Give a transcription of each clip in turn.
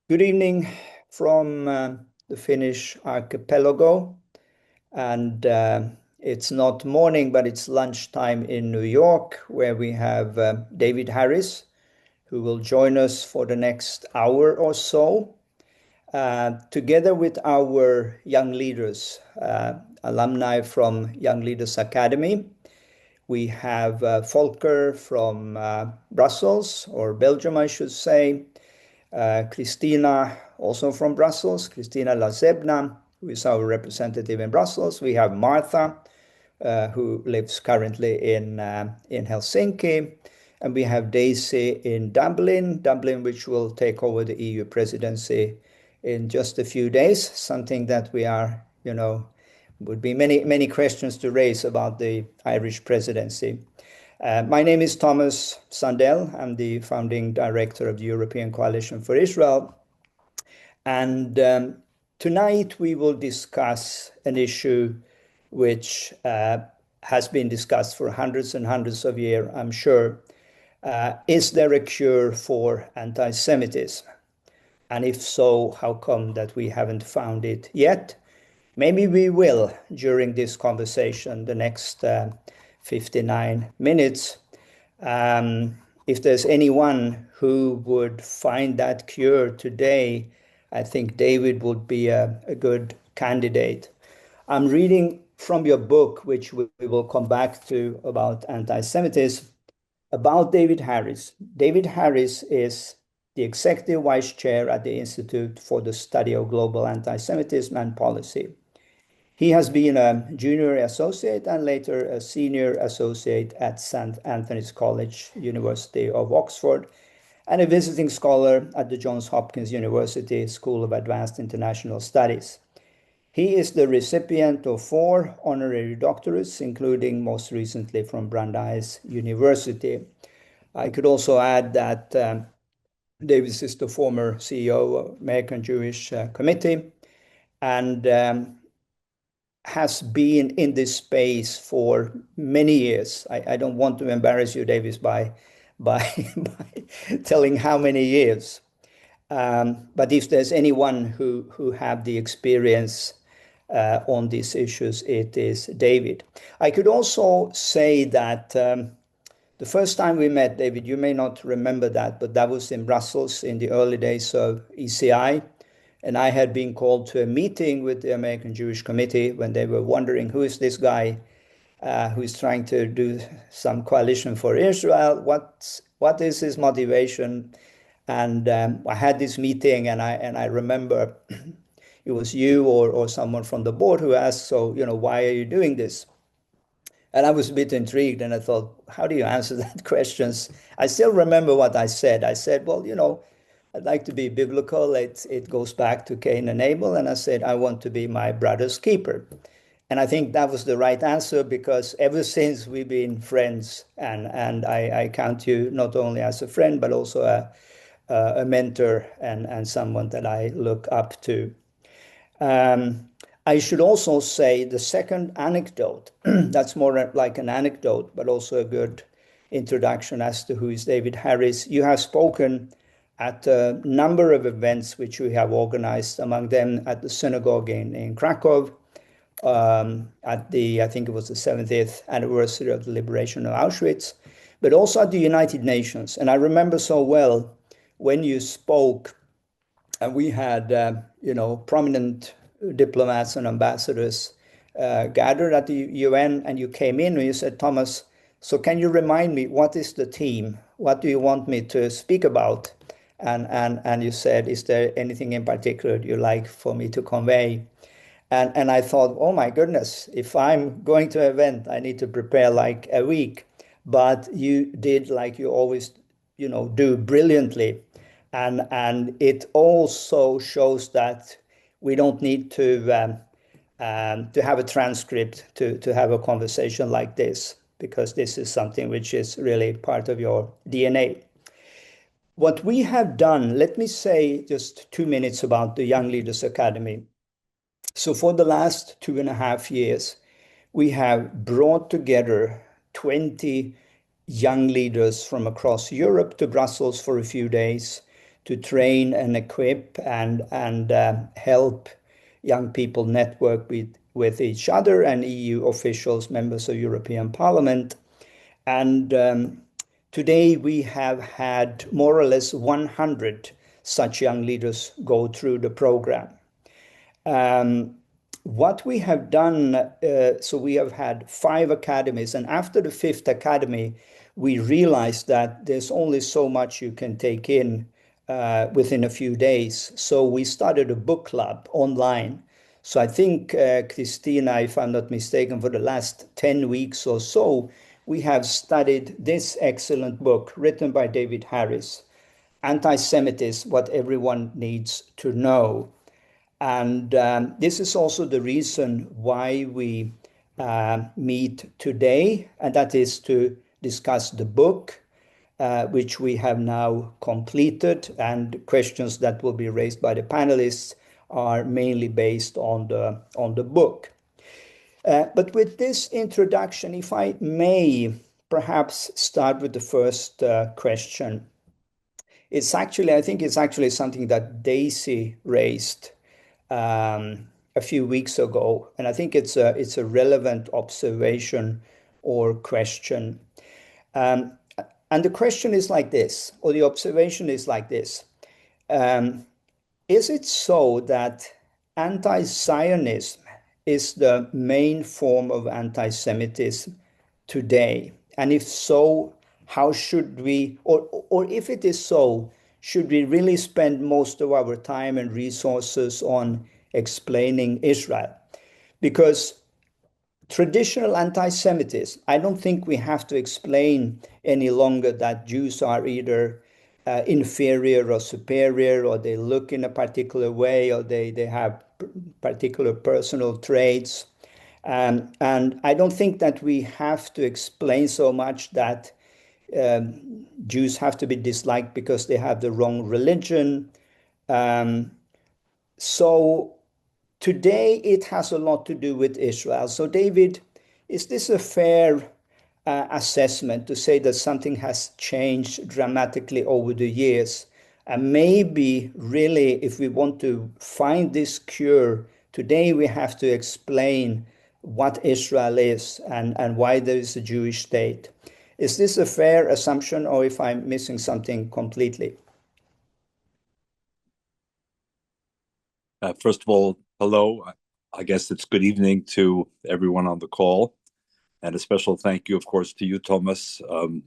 Good evening from the Finnish archipelago. And it's not morning, but it's lunchtime in New York, where we have David Harris, who will join us for the next hour or so, together with our young leaders, alumni from Young Leaders Academy. We have Volker from Brussels, or Belgium, I should say. Christina, also from Brussels, Christina Lazebna, who is our representative in Brussels. We have Martha, who lives currently in Helsinki. And we have Daisy in Dublin, which will take over the EU presidency in just a few days, something that we are, would be many questions to raise about the Irish presidency. My name is Tomas Sandell. I'm the founding director of the European Coalition for Israel. And tonight we will discuss an issue which has been discussed for hundreds and hundreds of years, I'm sure. Is there a cure for anti-Semitism? And if so, how come that we haven't found it yet? Maybe we will during this conversation, the next 59 minutes. If there's anyone who would find that cure today, I think David would be a good candidate. I'm reading from your book, which we will come back to, about anti-Semitism, about David Harris. David Harris is the Executive Vice Chair at the Institute for the Study of Global Anti-Semitism and Policy. He has been a junior associate and later a senior associate at St. Antony's College, University of Oxford, and a visiting scholar at the Johns Hopkins University School of Advanced International Studies. He is the recipient of 4 honorary doctorates, including most recently from Brandeis University. I could also add that Davis is the former CEO of American Jewish Committee and has been in this space for many years. I don't want to embarrass you, Davis, by telling how many years. But if there's anyone who have the experience on these issues, it is David. I could also say that the first time we met, David, you may not remember that, but that was in Brussels in the early days of ECI. And I had been called to a meeting with the American Jewish Committee when they were wondering, who is this guy who is trying to do some coalition for Israel? What is his motivation? And I had this meeting, and I remember it was you or someone from the board who asked, so, why are you doing this? And I was a bit intrigued, and I thought, how do you answer that questions? I still remember what I said. I said, well, I'd like to be biblical. It goes back to Cain and Abel. And I said, I want to be my brother's keeper. And I think that was the right answer, because ever since we've been friends, and I count you not only as a friend, but also a mentor and someone that I look up to. I should also say the second anecdote, that's more like an anecdote, but also a good introduction as to who is David Harris. You have spoken at a number of events which we have organized, among them at the synagogue in Krakow, at the, I think it was the 70th anniversary of the liberation of Auschwitz, but also at the United Nations. And I remember so well when you spoke, and we had, prominent diplomats and ambassadors gathered at the UN, and you came in and you said, Thomas, so can you remind me, what is the theme? What do you want me to speak about? And you said, is there anything in particular you like for me to convey? And I thought, oh my goodness, if I'm going to an event, I need to prepare like a week. But you did, like you always, do, brilliantly. And it also shows that we don't need to have a transcript to have a conversation like this, because this is something which is really part of your DNA. What we have done, let me say just 2 minutes about the Young Leaders Academy. So for the last 2.5 years, we have brought together 20 young leaders from across Europe to Brussels for a few days to train and equip and help young people network with each other and EU officials, members of European Parliament. And today we have had more or less 100 such young leaders go through the program. What we have done, so we have had 5 academies, and after the 5th academy, we realized that there's only so much you can take in within a few days. So we started a book club online. So I think, Christina, if I'm not mistaken, for the last 10 weeks or so, we have studied this excellent book written by David Harris, Antisemitism, What Everyone Needs to Know. And this is also the reason why we meet today, and that is to discuss the book, which we have now completed, and questions that will be raised by the panelists are mainly based on the book. But with this introduction, if I may perhaps start with the first question. I think it's actually something that Daisy raised a few weeks ago, and I think it's a relevant observation or question. And the question is like this, or the observation is like this. Is it so that anti-Zionism is the main form of anti-Semitism today? And if so, how should we, or if it is so, should we really spend most of our time and resources on explaining Israel? Because traditional anti-Semitism, I don't think we have to explain any longer that Jews are either inferior or superior, or they look in a particular way, or they have particular personal traits. And I don't think that we have to explain so much that Jews have to be disliked because they have the wrong religion. So today it has a lot to do with Israel. So David, is this a fair assessment to say that something has changed dramatically over the years? And maybe really, if we want to find this cure, today we have to explain what Israel is and why there is a Jewish state. Is this a fair assumption, or if I'm missing something completely? First of all, hello. I guess it's good evening to everyone on the call. And a special thank you, of course, to you, Tomas,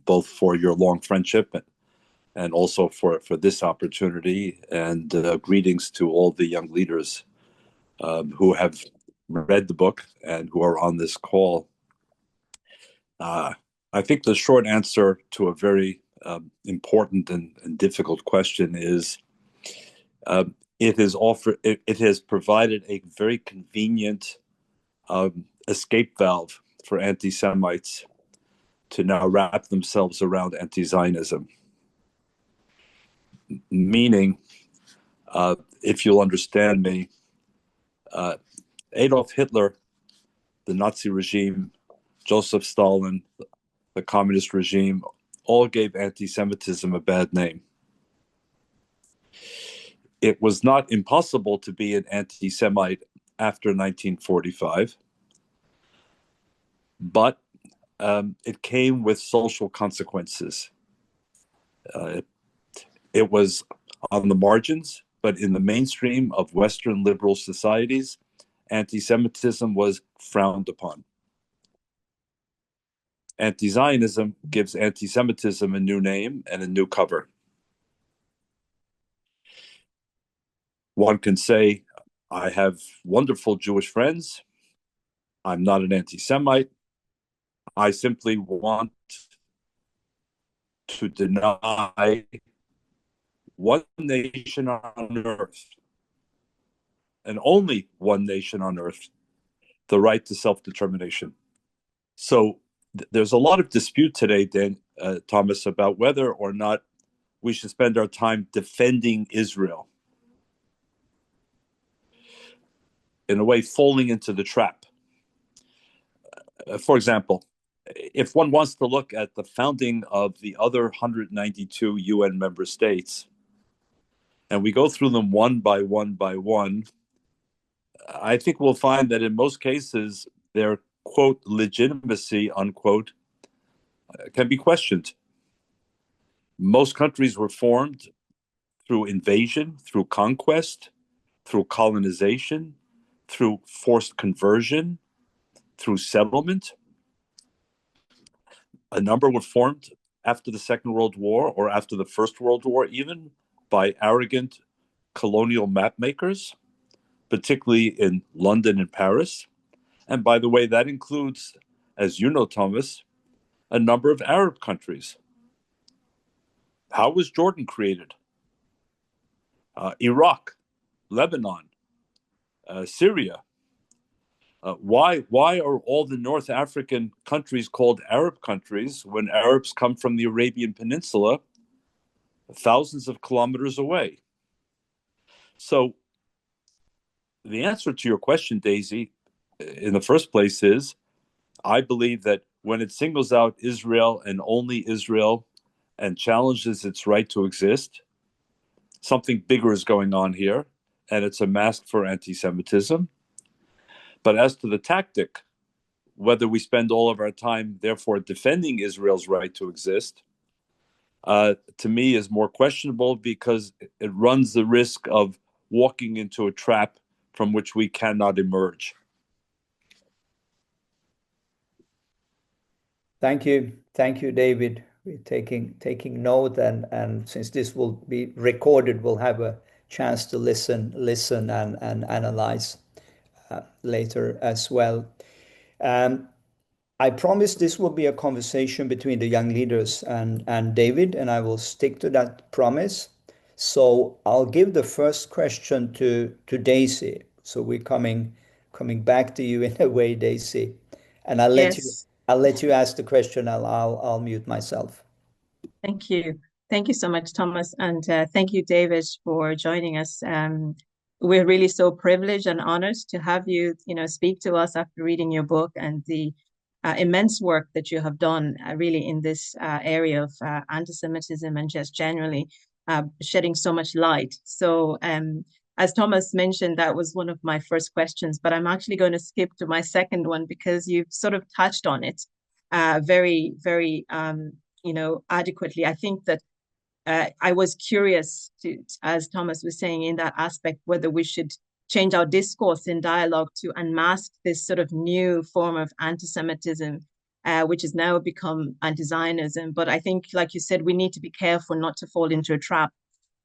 both for your long friendship and also for this opportunity. And greetings to all the young leaders who have read the book and who are on this call. I think the short answer to a very important and difficult question is it has provided a very convenient escape valve for anti-Semites to now wrap themselves around anti-Zionism. Meaning, if you'll understand me, Adolf Hitler, the Nazi regime, Joseph Stalin, the communist regime, all gave anti-Semitism a bad name. It was not impossible to be an anti-Semite after 1945, but it came with social consequences. It was on the margins, but in the mainstream of Western liberal societies, anti-Semitism was frowned upon. Anti-Zionism gives anti-Semitism a new name and a new cover. One can say, I have wonderful Jewish friends. I'm not an anti-Semite. I simply want to deny one nation on earth, and only one nation on earth, the right to self-determination. So there's a lot of dispute today, Tomas, about whether or not we should spend our time defending Israel. In a way, falling into the trap. For example, if one wants to look at the founding of the other 192 UN member states, and we go through them one by one by one, I think we'll find that in most cases, their quote legitimacy, unquote, can be questioned. Most countries were formed through invasion, through conquest, through colonization, through forced conversion, through settlement. A number were formed after the Second World War or after the First World War, even by arrogant colonial map makers, particularly in London and Paris. And by the way, that includes, as you know, Thomas, a number of Arab countries. How was Jordan created? Iraq, Lebanon, Syria. Why are all the North African countries called Arab countries when Arabs come from the Arabian Peninsula thousands of kilometers away? So the answer to your question, Daisy, in the first place is, I believe that when it singles out Israel and only Israel and challenges its right to exist, something bigger is going on here, and it's a mask for anti-Semitism. But as to the tactic, whether we spend all of our time, therefore, defending Israel's right to exist, to me is more questionable because it runs the risk of walking into a trap from which we cannot emerge. Thank you, David. We're taking note, and since this will be recorded, we'll have a chance to listen and analyze later as well. I promise this will be a conversation between the young leaders and David, and I will stick to that promise. So I'll give the first question to Daisy. So we're coming back to you in a way, Daisy, and I'll let you ask the question. I'll mute myself. Thank you. Thank you so much, Thomas. And thank you, David, for joining us. We're really so privileged and honored to have you, speak to us after reading your book and the immense work that you have done really in this area of anti-Semitism and just generally shedding so much light. So as Thomas mentioned, that was one of my first questions, but I'm actually going to skip to my second one because you've sort of touched on it very, very adequately. I think that I was curious to, as Thomas was saying in that aspect, whether we should change our discourse in dialogue to unmask this sort of new form of anti-Semitism, which has now become anti-Zionism. But I think, like you said, we need to be careful not to fall into a trap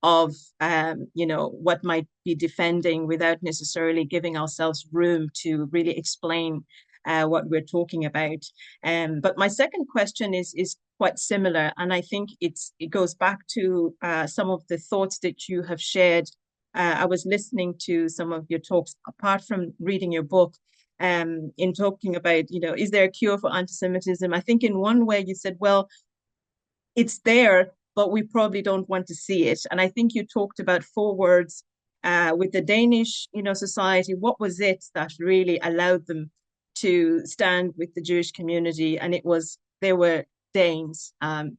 of, what might be defending without necessarily giving ourselves room to really explain what we're talking about. But my second question is quite similar, and I think it goes back to some of the thoughts that you have shared. I was listening to some of your talks, apart from reading your book, in talking about, is there a cure for anti-Semitism? I think in one way you said, well, it's there, but we probably don't want to see it. And I think you talked about 4 words with the Danish, society. What was it that really allowed them to stand with the Jewish community? And it was, they were Danes.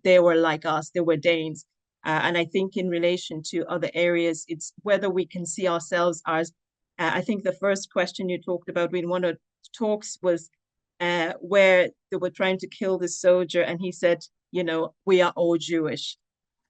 They were like us. They were Danes. And I think in relation to other areas, it's whether we can see ourselves as, I think the first question you talked about in one of the talks was where they were trying to kill the soldier. And he said, we are all Jewish.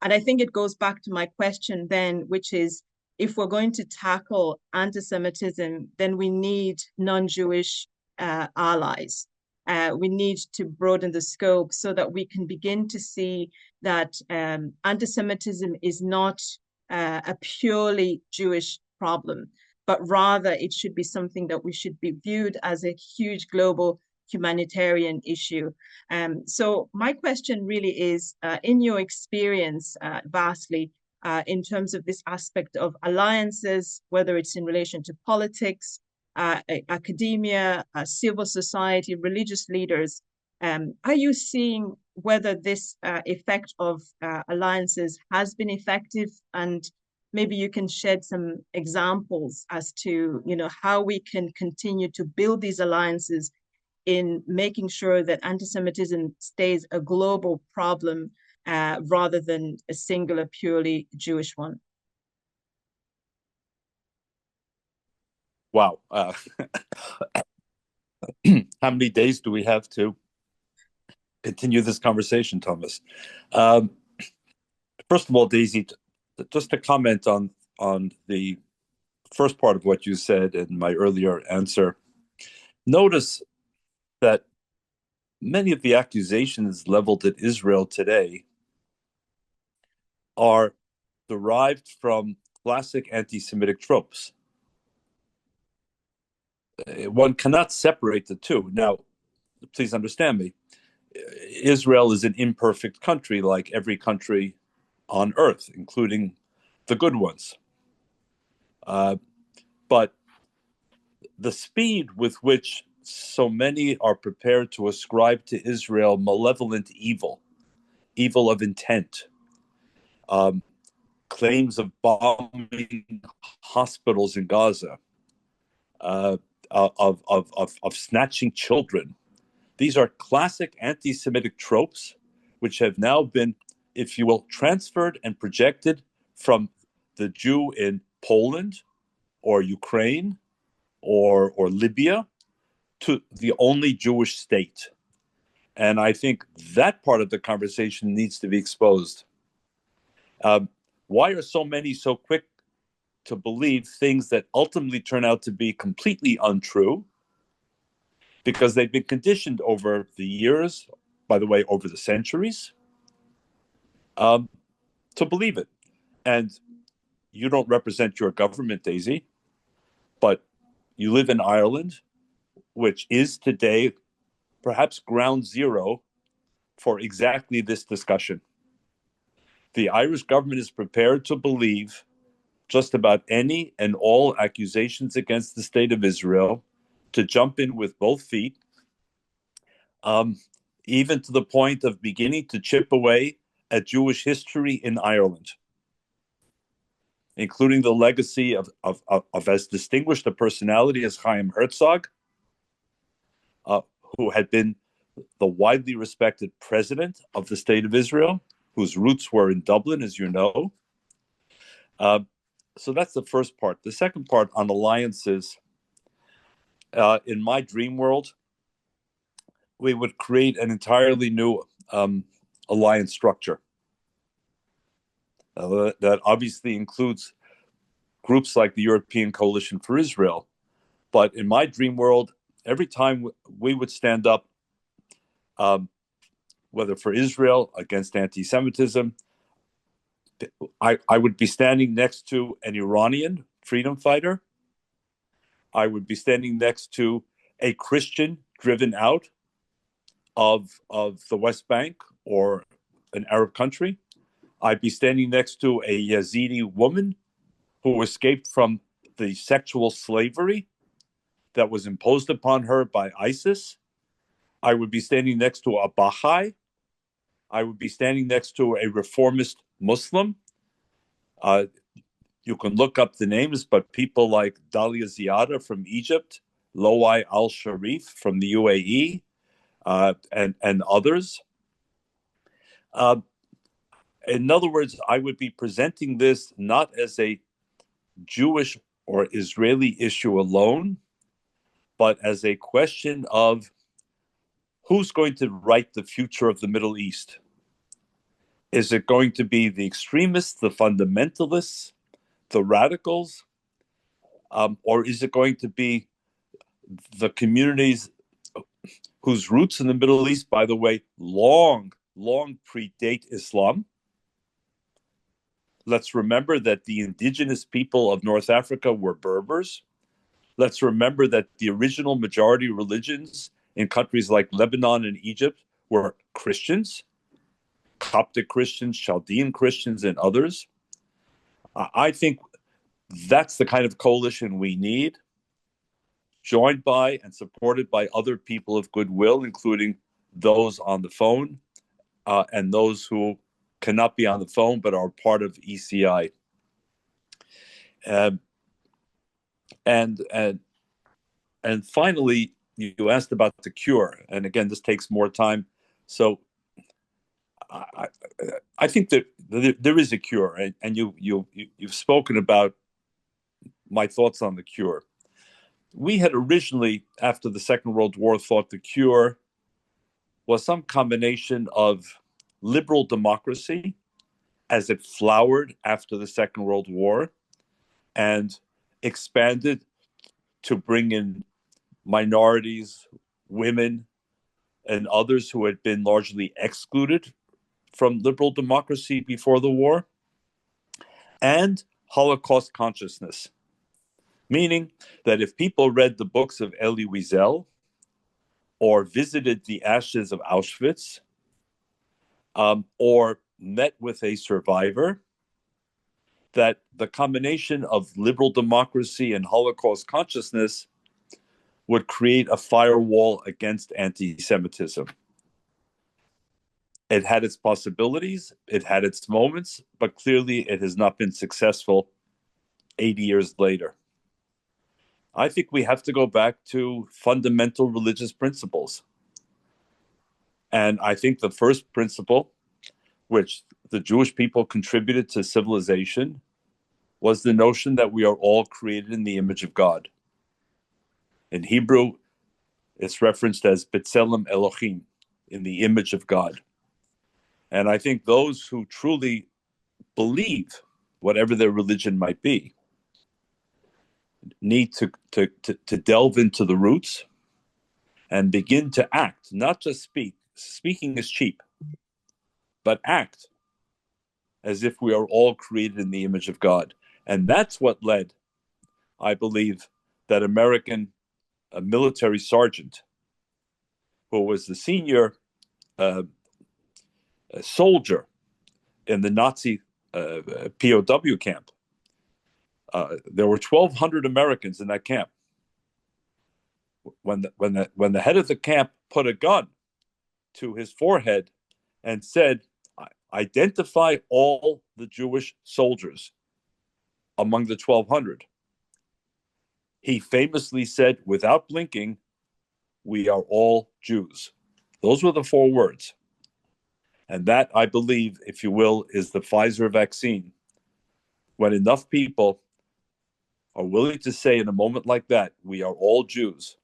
And I think it goes back to my question then, which is, if we're going to tackle anti-Semitism, then we need non-Jewish allies. We need to broaden the scope so that we can begin to see that anti-Semitism is not a purely Jewish problem, but rather it should be something that we should be viewed as a huge global humanitarian issue. So my question really is, in your experience vastly, in terms of this aspect of alliances, whether it's in relation to politics, academia, civil society, religious leaders, are you seeing whether this effect of alliances has been effective? And maybe you can shed some examples as to, how we can continue to build these alliances in making sure that anti-Semitism stays a global problem rather than a singular, purely Jewish one. Wow. How many days do we have to continue this conversation, Thomas? First of all, Daisy, just to comment on the first part of what you said in my earlier answer. Notice that many of the accusations leveled at Israel today are derived from classic anti-Semitic tropes. One cannot separate the two. Now, please understand me. Israel is an imperfect country, like every country on earth, including the good ones. But the speed with which so many are prepared to ascribe to Israel malevolent evil of intent, claims of bombing hospitals in Gaza, of snatching children. These are classic anti-Semitic tropes, which have now been, if you will, transferred and projected from the Jew in Poland or Ukraine or Libya to the only Jewish state. And I think that part of the conversation needs to be exposed. Why are so many so quick to believe things that ultimately turn out to be completely untrue? Because they've been conditioned over the years, by the way, over the centuries, to believe it. And you don't represent your government, Daisy, but you live in Ireland, which is today perhaps ground zero for exactly this discussion. The Irish government is prepared to believe just about any and all accusations against the state of Israel, to jump in with both feet, even to the point of beginning to chip away at Jewish history in Ireland, including the legacy of as distinguished a personality as Chaim Herzog, who had been the widely respected president of the state of Israel, whose roots were in Dublin, as you know. So that's the first part. The second part on alliances, in my dream world, we would create an entirely new alliance structure that obviously includes groups like the European Coalition for Israel. But in my dream world, every time we would stand up, whether for Israel against anti-Semitism, I would be standing next to an Iranian freedom fighter. I would be standing next to a Christian driven out of the West Bank or an Arab country. I'd be standing next to a Yazidi woman who escaped from the sexual slavery that was imposed upon her by ISIS. I would be standing next to a Baha'i. I would be standing next to a reformist Muslim. You can look up the names, but people like Dalia Ziada from Egypt, Loai al-Sharif from the UAE, and others. In other words, I would be presenting this not as a Jewish or Israeli issue alone, but as a question of who's going to write the future of the Middle East. Is it going to be the extremists, the fundamentalists, the radicals, or is it going to be the communities whose roots in the Middle East, by the way, long predate Islam? Let's remember that the indigenous people of North Africa were Berbers. Let's remember that the original majority religions in countries like Lebanon and Egypt were Christians, Coptic Christians, Chaldean Christians, and others. I think that's the kind of coalition we need, joined by and supported by other people of goodwill, including those on the phone and those who cannot be on the phone but are part of ECI. And finally, you asked about the cure, and again, this takes more time. So I think that there is a cure, and you've spoken about my thoughts on the cure. we had originally, after the Second World War, thought the cure was some combination of liberal democracy as it flowered after the Second World War and expanded to bring in minorities, women, and others who had been largely excluded from liberal democracy before the war, and Holocaust consciousness, meaning that if people read the books of Elie Wiesel or visited the ashes of Auschwitz, or met with a survivor, that the combination of liberal democracy and Holocaust consciousness would create a firewall against anti-Semitism. It had its possibilities, it had its moments, but clearly it has not been successful 80 years later. I think we have to go back to fundamental religious principles. And I think the first principle, which the Jewish people contributed to civilization, was the notion that we are all created in the image of God. In Hebrew, it's referenced as B'Tselem Elohim, in the image of God. And I think those who truly believe, whatever their religion might be, need to delve into the roots and begin to act, not just speak. Speaking is cheap, but act as if we are all created in the image of God. And that's what led, I believe, that American military sergeant, who was the senior soldier in the Nazi POW camp. There were 1,200 Americans in that camp. When the head of the camp put a gun to his forehead and said, "Identify all the Jewish soldiers among the 1,200," he famously said, without blinking, "We are all Jews." Those were the 4 words. And that, I believe, if you will, is the Pfizer vaccine. When enough people are willing to say in a moment like that, "We are all Jews,"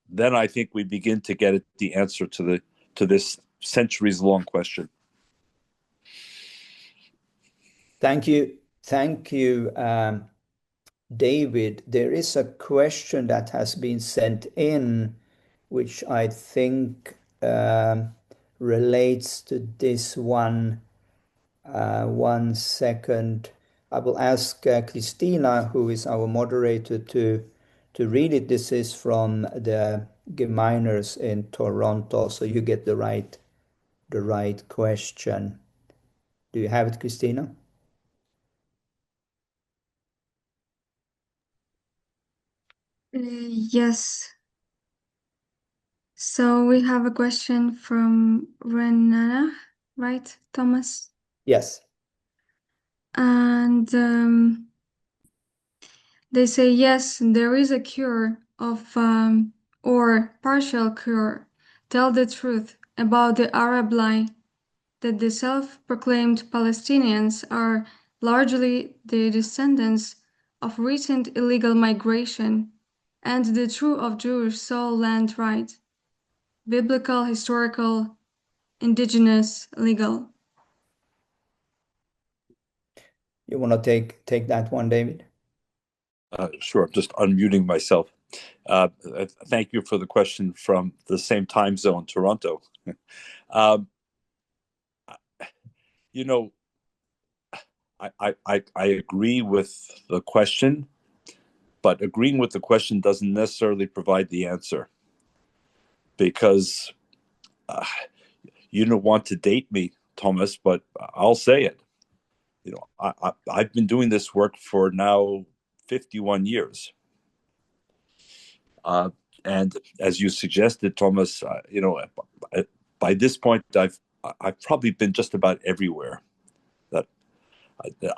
then I think we begin to get at the answer to this centuries-long question. Thank you, David. There is a question that has been sent in, which I think relates to this one. 1 second. I will ask Christina, who is our moderator, to read it. This is from the Gemeiners in Toronto, so you get the right question. Do you have it, Christina? Yes. So we have a question from Renana, right, Thomas? Yes. And they say, yes, there is a cure of, or partial cure. Tell the truth about the Arab lie that the self-proclaimed Palestinians are largely the descendants of recent illegal migration and the true of Jewish soul land right. Biblical, historical, indigenous, legal. You want to take that one, David? Sure, I'm just unmuting myself. Thank you for the question from the same time zone, Toronto. You know, I agree with the question, but agreeing with the question doesn't necessarily provide the answer, because you don't want to date me, Thomas, but I'll say it. You know, I've been doing this work for now 51 years. And as you suggested, Thomas, you know, by this point, I've probably been just about everywhere.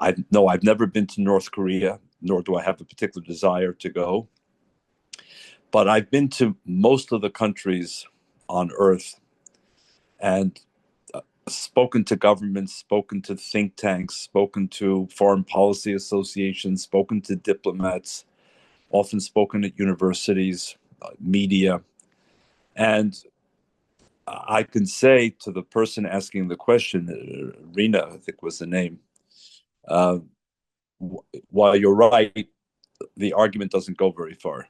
I've never been to North Korea, nor do I have a particular desire to go. But I've been to most of the countries on Earth, and spoken to governments, spoken to think tanks, spoken to foreign policy associations, spoken to diplomats, often spoken at universities, media. And I can say to the person asking the question, Rena, I think was the name, while you're right, the argument doesn't go very far.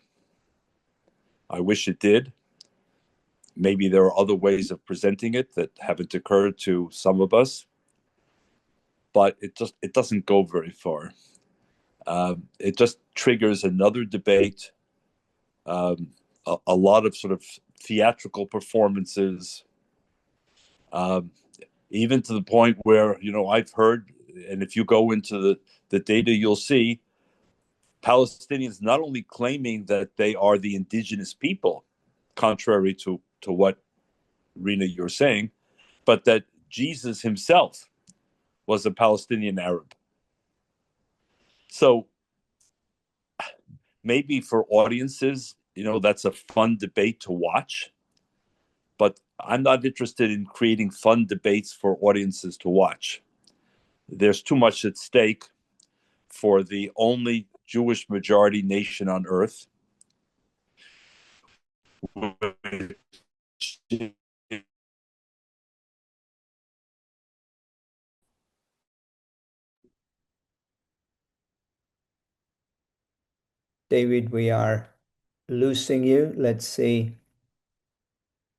I wish it did. Maybe there are other ways of presenting it that haven't occurred to some of us, but it doesn't go very far. It just triggers another debate, a lot of sort of theatrical performances, even to the point where, I've heard, and if you go into the data, you'll see Palestinians not only claiming that they are the indigenous people, contrary to what, Rena, you're saying, but that Jesus himself was a Palestinian Arab. So maybe for audiences, that's a fun debate to watch, but I'm not interested in creating fun debates for audiences to watch. There's too much at stake for the only Jewish majority nation on earth. David, we are losing you. Let's see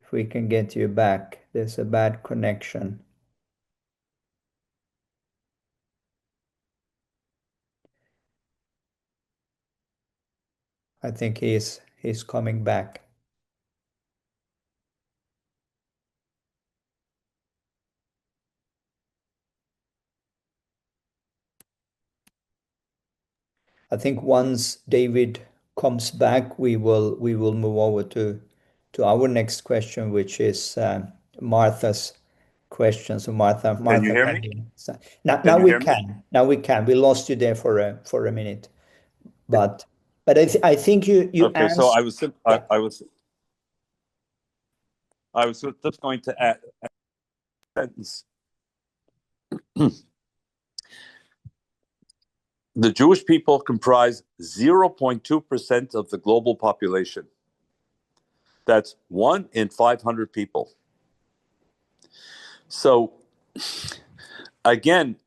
if we can get you back. There's a bad connection. I think he's coming back. I think once David comes back, we will move over to our next question, which is Martha's question. So Martha, Can you hear me? Now we can. Now we can. We lost you there for a minute, but I think you okay. answered. So I was just going to add a sentence. The Jewish people comprise 0.2% of the global population. That's 1 in 500 people. So, again,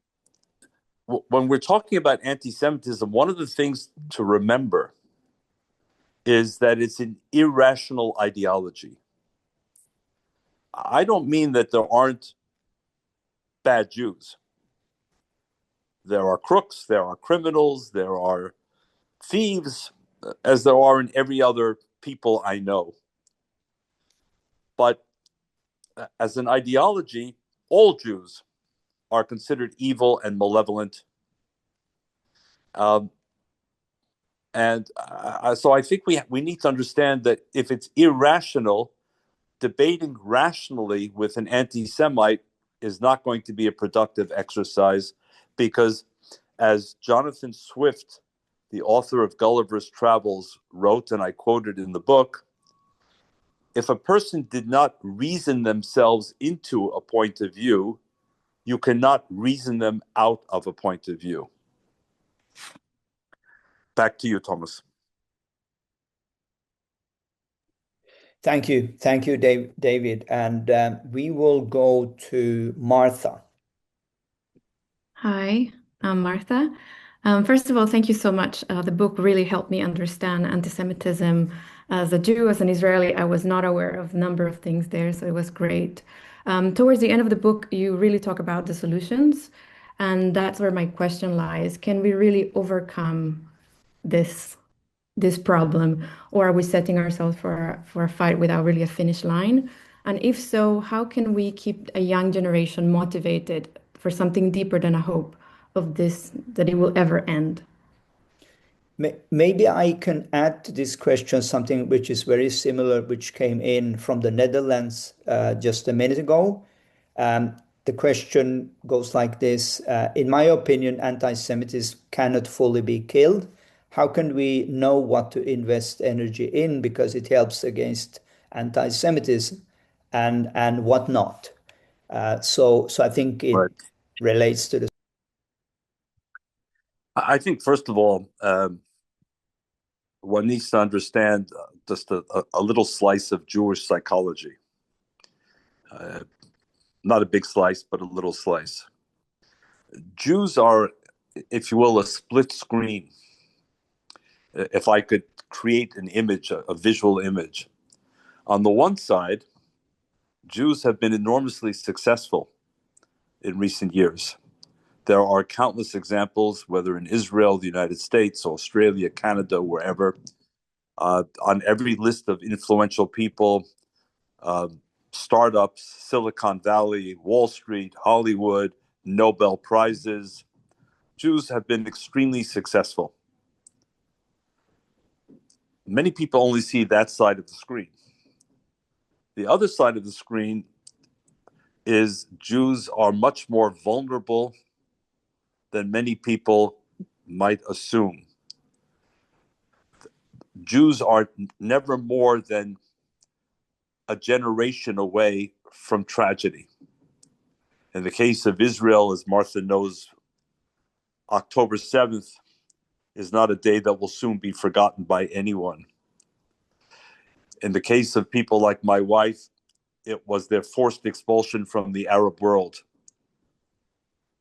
when we're talking about anti-Semitism, one of the things to remember is that it's an irrational ideology. I don't mean that there aren't bad Jews. There are crooks, there are criminals, there are thieves, as there are in every other people I know. But as an ideology, all Jews are considered evil and malevolent. So I think we need to understand that if it's irrational, debating rationally with an anti-Semite is not going to be a productive exercise, because as Jonathan Swift, the author of Gulliver's Travels, wrote, and I quoted in the book, if a person did not reason themselves into a point of view, you cannot reason them out of a point of view. Back to you, Tomas. Thank you, David. And we will go to Martha. Hi, I'm Martha. First of all, thank you so much. The book really helped me understand anti-Semitism. As a Jew, as an Israeli, I was not aware of a number of things there, so it was great. Towards the end of the book, you really talk about the solutions, and that's where my question lies. Can we really overcome this problem, or are we setting ourselves for a fight without really a finish line? And if so, how can we keep a young generation motivated for something deeper than a hope of this, that it will ever end? Maybe I can add to this question something which is very similar, which came in from the Netherlands just a minute ago. The question goes like this. In my opinion, anti-Semitism cannot fully be killed. How can we know what to invest energy in, because it helps against anti-Semitism, and what not? So I think it relates to the. I think, first of all, one needs to understand just a little slice of Jewish psychology. Not a big slice, but a little slice. Jews are, if you will, a split screen. If I could create an image, a visual image. On the one side, Jews have been enormously successful in recent years. There are countless examples, whether in Israel, the United States, Australia, Canada, wherever, on every list of influential people, startups, Silicon Valley, Wall Street, Hollywood, Nobel Prizes. Jews have been extremely successful. Many people only see that side of the screen. The other side of the screen is Jews are much more vulnerable than many people might assume. Jews are never more than a generation away from tragedy. In the case of Israel, as Martha knows, October 7th is not a day that will soon be forgotten by anyone. In the case of people like my wife, it was their forced expulsion from the Arab world.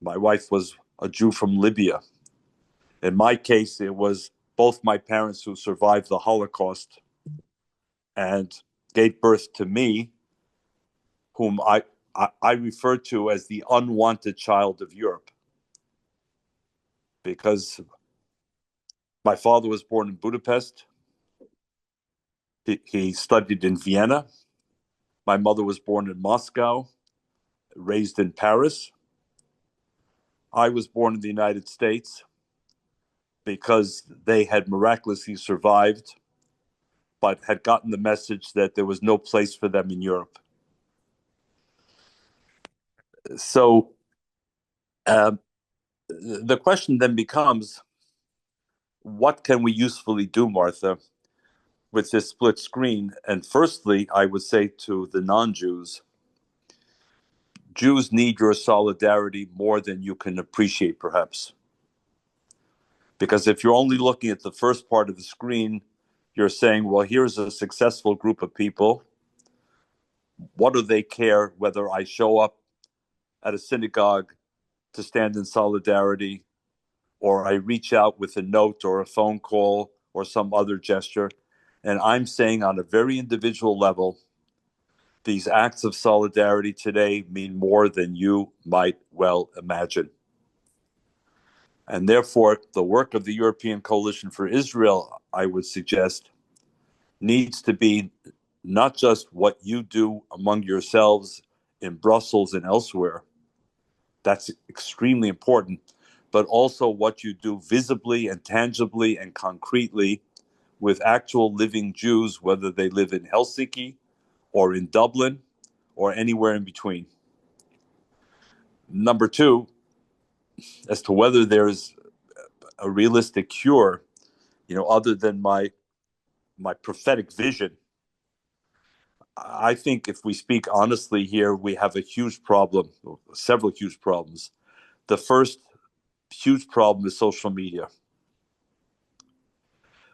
My wife was a Jew from Libya. In my case, it was both my parents who survived the Holocaust and gave birth to me, whom I refer to as the unwanted child of Europe. Because my father was born in Budapest. He studied in Vienna. My mother was born in Moscow, raised in Paris. I was born in the United States because they had miraculously survived, but had gotten the message that there was no place for them in Europe. So the question then becomes, what can we usefully do, Martha, with this split screen? And firstly, I would say to the non-Jews, Jews need your solidarity more than you can appreciate, perhaps. Because if you're only looking at the first part of the screen, you're saying, well, here's a successful group of people. What do they care whether I show up at a synagogue to stand in solidarity, or I reach out with a note or a phone call or some other gesture? And I'm saying on a very individual level, these acts of solidarity today mean more than you might well imagine. And therefore, the work of the European Coalition for Israel, I would suggest, needs to be not just what you do among yourselves in Brussels and elsewhere. That's extremely important, but also what you do visibly and tangibly and concretely with actual living Jews, whether they live in Helsinki or in Dublin or anywhere in between. Number two, as to whether there is a realistic cure, other than my prophetic vision, I think if we speak honestly here, we have a huge problem, several huge problems. The first huge problem is social media.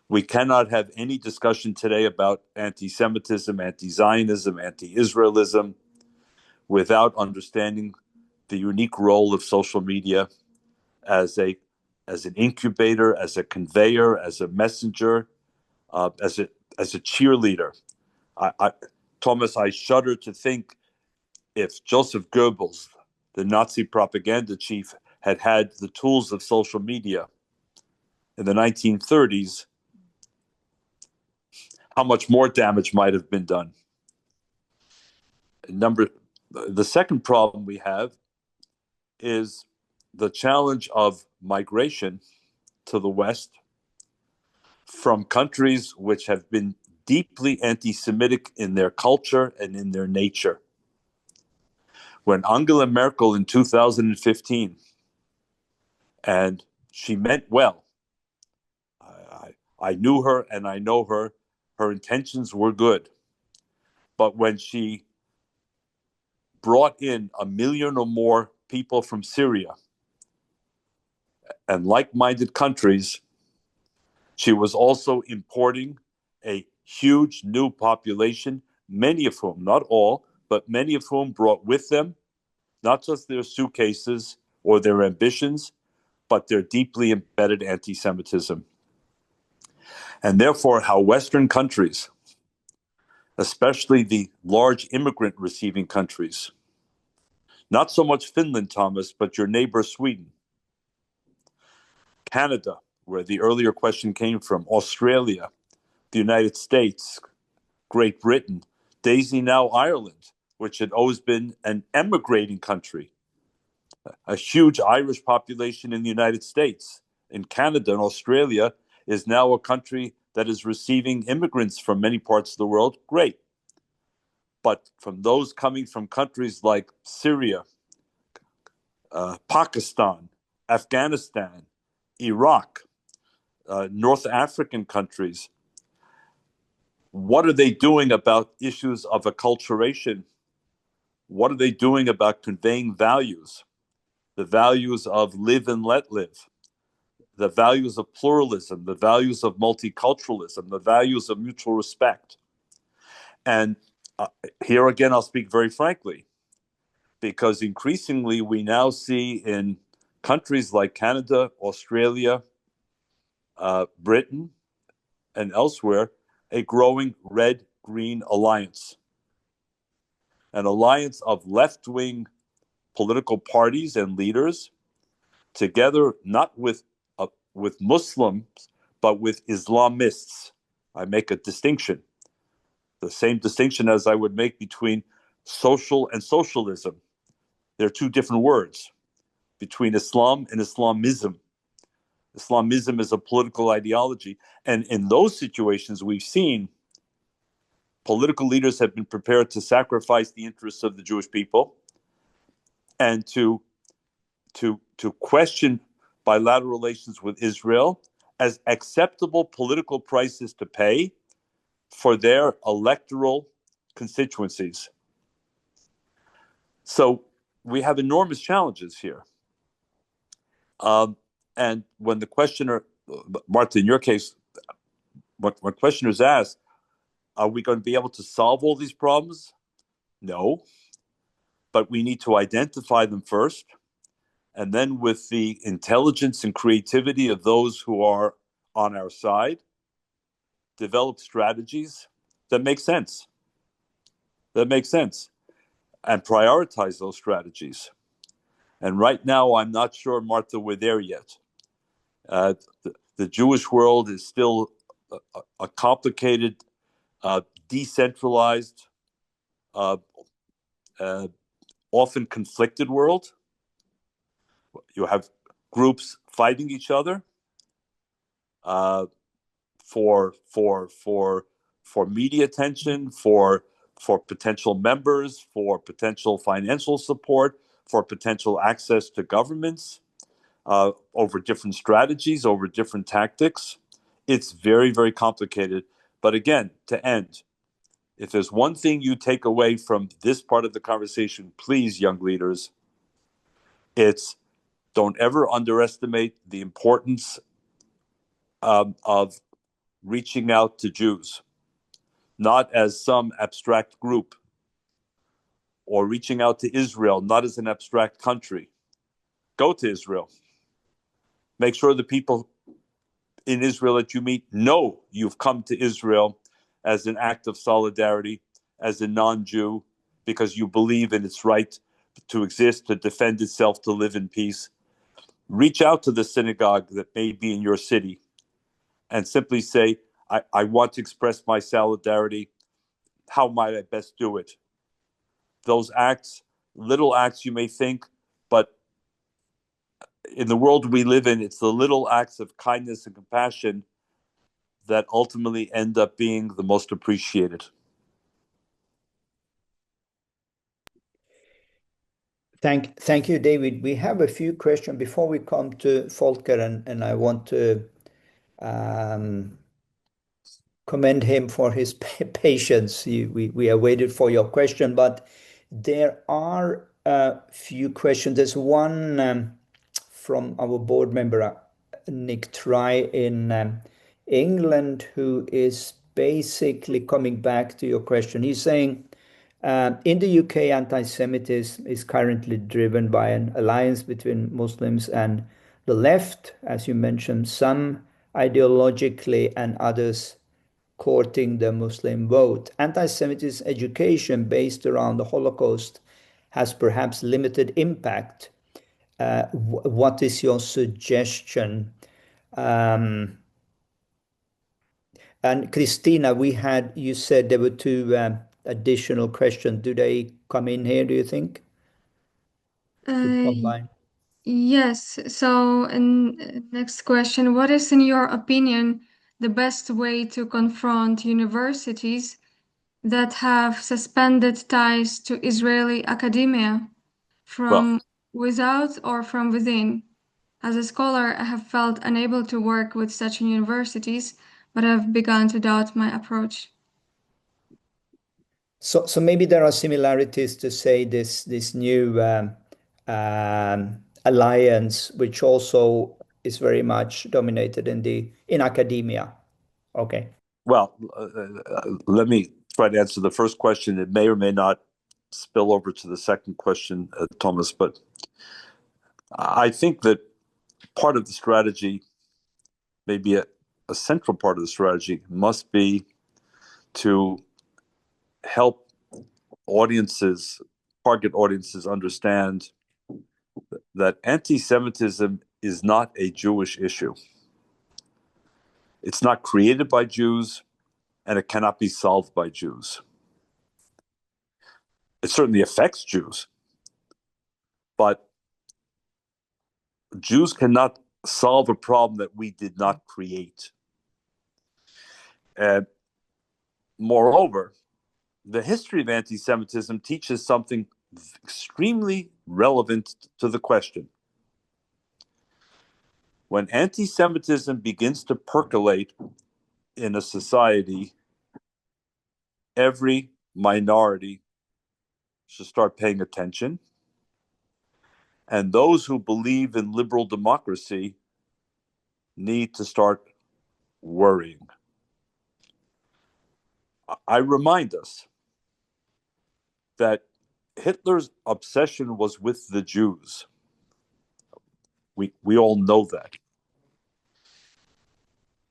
We cannot have any discussion today about anti-Semitism, anti-Zionism, anti-Israelism without understanding the unique role of social media as an incubator, as a conveyor, as a messenger, as a cheerleader. Thomas, I shudder to think if Joseph Goebbels, the Nazi propaganda chief, had the tools of social media in the 1930s, how much more damage might have been done. The second problem we have is the challenge of migration to the West from countries which have been deeply anti-Semitic in their culture and in their nature. When Angela Merkel in 2015, and she meant well, I knew her and I know her, her intentions were good. But when she brought in 1 million or more people from Syria and like-minded countries, She was also importing a huge new population, many of whom, not all, but many of whom brought with them not just their suitcases or their ambitions, but their deeply embedded anti-Semitism. And therefore, how Western countries, especially the large immigrant receiving countries, not so much Finland, Thomas, but your neighbor Sweden, Canada, where the earlier question came from, Australia, the United States, Great Britain, Daisy now Ireland, which had always been an emigrating country, a huge Irish population in the United States. In Canada and Australia is now a country that is receiving immigrants from many parts of the world. Great. But from those coming from countries like Syria, Pakistan, Afghanistan, Iraq, North African countries, what are they doing about issues of acculturation? What are they doing about conveying values? The values of live and let live, the values of pluralism, the values of multiculturalism, the values of mutual respect. And here again, I'll speak very frankly, because increasingly we now see in countries like Canada, Australia, Britain, and elsewhere, a growing red-green alliance, an alliance of left-wing political parties and leaders together, not with Muslims, but with Islamists. I make a distinction, the same distinction as I would make between social and socialism. They're two different words, between Islam and Islamism. Islamism is a political ideology. And in those situations, we've seen political leaders have been prepared to sacrifice the interests of the Jewish people and to question bilateral relations with Israel as acceptable political prices to pay for their electoral constituencies. So we have enormous challenges here. And when the questioner, Martha, in your case, when questioners ask, are we going to be able to solve all these problems? No, but we need to identify them first. And then with the intelligence and creativity of those who are on our side, develop strategies that make sense, and prioritize those strategies. And right now, I'm not sure, Martha, we're there yet. The Jewish world is still a complicated, decentralized, often conflicted world. You have groups fighting each other for media attention, for potential members, for potential financial support, for potential access to governments, over different strategies, over different tactics. It's very, very complicated. But again, to end, if there's one thing you take away from this part of the conversation, please, young leaders, it's don't ever underestimate the importance of reaching out to Jews, not as some abstract group, or reaching out to Israel, not as an abstract country. Go to Israel. Make sure the people in Israel that you meet know you've come to Israel as an act of solidarity, as a non-Jew, because you believe in its right to exist, to defend itself, to live in peace. Reach out to the synagogue that may be in your city and simply say, I want to express my solidarity. How might I best do it? Those acts, little acts you may think, but in the world we live in, it's the little acts of kindness and compassion that ultimately end up being the most appreciated. Thank you, David. We have a few questions before we come to Volker, and I want to commend him for his patience. We have waited for your question, but there are a few questions. There's one from our board member, Nick Try in England who is basically coming back to your question. He's saying in the UK, anti-Semitism is currently driven by an alliance between Muslims and the left, as you mentioned, some ideologically and others courting the Muslim vote. Anti-Semitism education based around the Holocaust has perhaps limited impact. What is your suggestion? And Christina, you said there were two additional questions. Do they come in here, do you think? To combine? Yes. So, next question. What is, in your opinion, the best way to confront universities that have suspended ties to Israeli academia from without or from within? As a scholar, I have felt unable to work with such universities, but have begun to doubt my approach. So maybe there are similarities to say this new alliance, which also is very much dominated in academia. Okay. Well, let me try to answer the first question. It may or may not spill over to the second question, Thomas, but I think that part of the strategy, maybe a central part of the strategy, must be to help target audiences understand that anti-Semitism is not a Jewish issue. It's not created by Jews, and it cannot be solved by Jews. It certainly affects Jews, but Jews cannot solve a problem that we did not create. And moreover, the history of anti-Semitism teaches something extremely relevant to the question. When anti-Semitism begins to percolate in a society, every minority should start paying attention. And those who believe in liberal democracy need to start worrying. I remind us that Hitler's obsession was with the Jews. We all know that.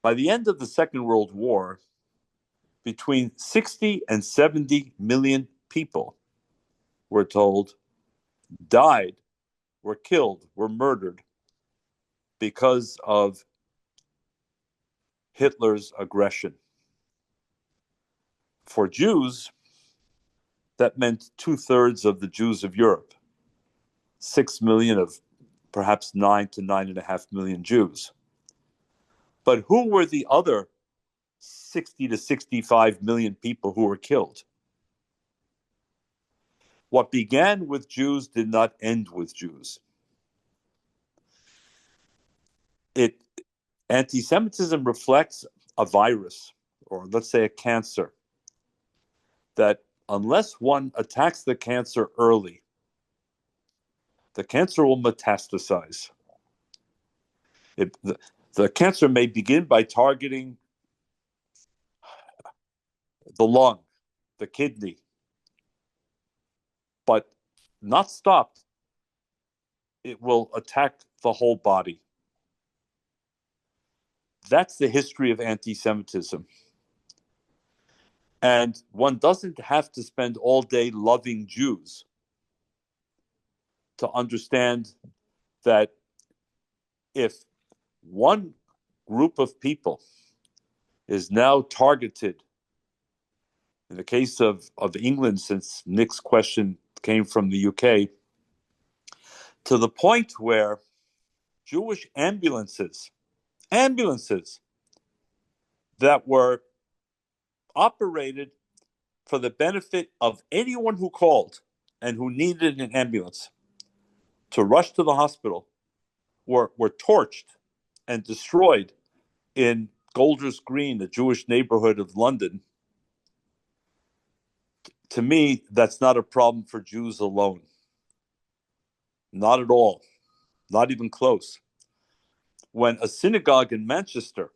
By the end of the Second World War, between 60 and 70 million people, we're told, died, were killed, were murdered because of Hitler's aggression. For Jews, that meant 2/3 of the Jews of Europe, 6 million of perhaps 9 to 9.5 million Jews. But who were the other 60 to 65 million people who were killed? What began with Jews did not end with Jews. Anti-Semitism reflects a virus, or let's say a cancer, that unless one attacks the cancer early, the cancer will metastasize. The cancer may begin by targeting the lung, the kidney, but not stopped, it will attack the whole body. That's the history of anti-Semitism. And one doesn't have to spend all day loving Jews to understand that if one group of people is now targeted, in the case of England, since Nick's question came from the UK, to the point where Jewish ambulances that were operated for the benefit of anyone who called and who needed an ambulance to rush to the hospital were torched and destroyed in Golders Green, a Jewish neighborhood of London. To me, that's not a problem for Jews alone. Not at all. Not even close. When a synagogue in Manchester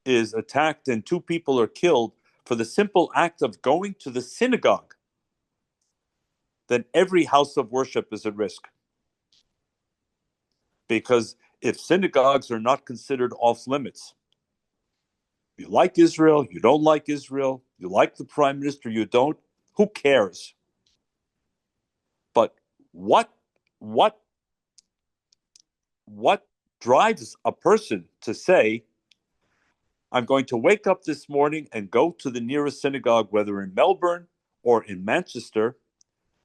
is attacked and 2 people are killed for the simple act of going to the synagogue, then every house of worship is at risk. Because if synagogues are not considered off limits, you like Israel, you don't like Israel, you like the prime minister, you don't, who cares? But what drives a person to say, I'm going to wake up this morning and go to the nearest synagogue, whether in Melbourne or in Manchester,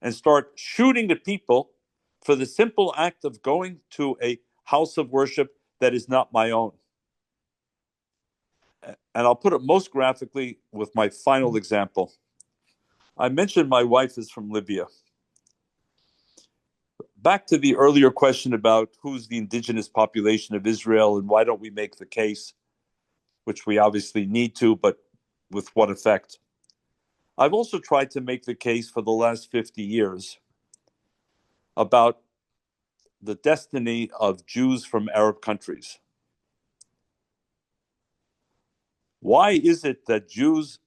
and start shooting at people for the simple act of going to a house of worship that is not my own? And I'll put it most graphically with my final example. I mentioned my wife is from Libya. Back to the earlier question about who's the indigenous population of Israel and why don't we make the case, which we obviously need to, but with what effect? I've also tried to make the case for the last 50 years about the destiny of Jews from Arab countries. Why is it that Jews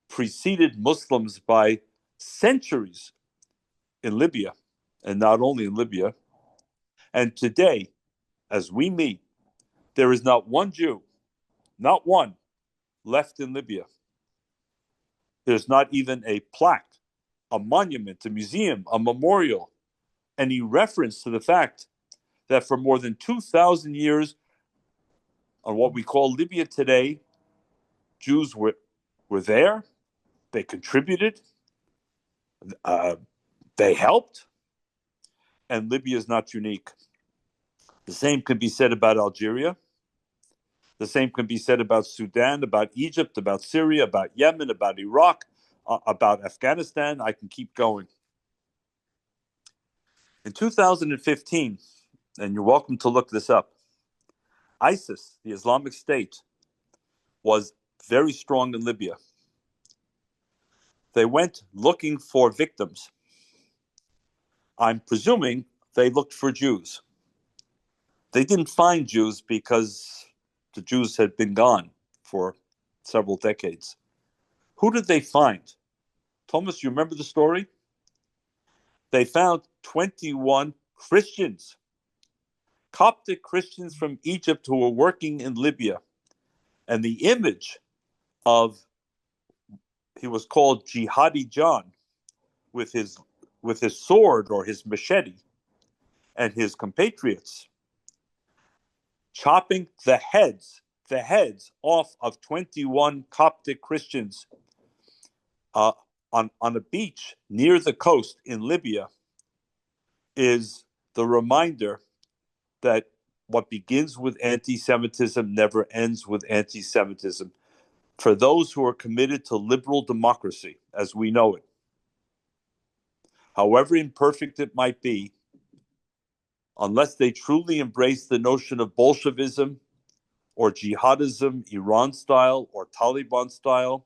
preceded Muslims by centuries in Libya, and not only in Libya, and today, as we meet, there is not one Jew, not one, left in Libya? There's not even a plaque, a monument, a museum, a memorial, any reference to the fact that for more than 2,000 years on what we call Libya today, Jews were there, they contributed, they helped, and Libya is not unique. The same can be said about Algeria. The same can be said about Sudan, about Egypt, about Syria, about Yemen, about Iraq, about Afghanistan. I can keep going. In 2015, and you're welcome to look this up, ISIS, the Islamic State, was very strong in Libya. They went looking for victims. I'm presuming they looked for Jews. They didn't find Jews because the Jews had been gone for several decades. Who did they find? Tomas, you remember the story? They found 21 Christians, Coptic Christians from Egypt who were working in Libya. And the image of, he was called Jihadi John, with his sword or his machete, and his compatriots chopping the heads off of 21 Coptic Christians on a beach near the coast in Libya is the reminder that what begins with anti-Semitism never ends with anti-Semitism. For those who are committed to liberal democracy as we know it, however imperfect it might be, unless they truly embrace the notion of Bolshevism or jihadism, Iran style or Taliban style,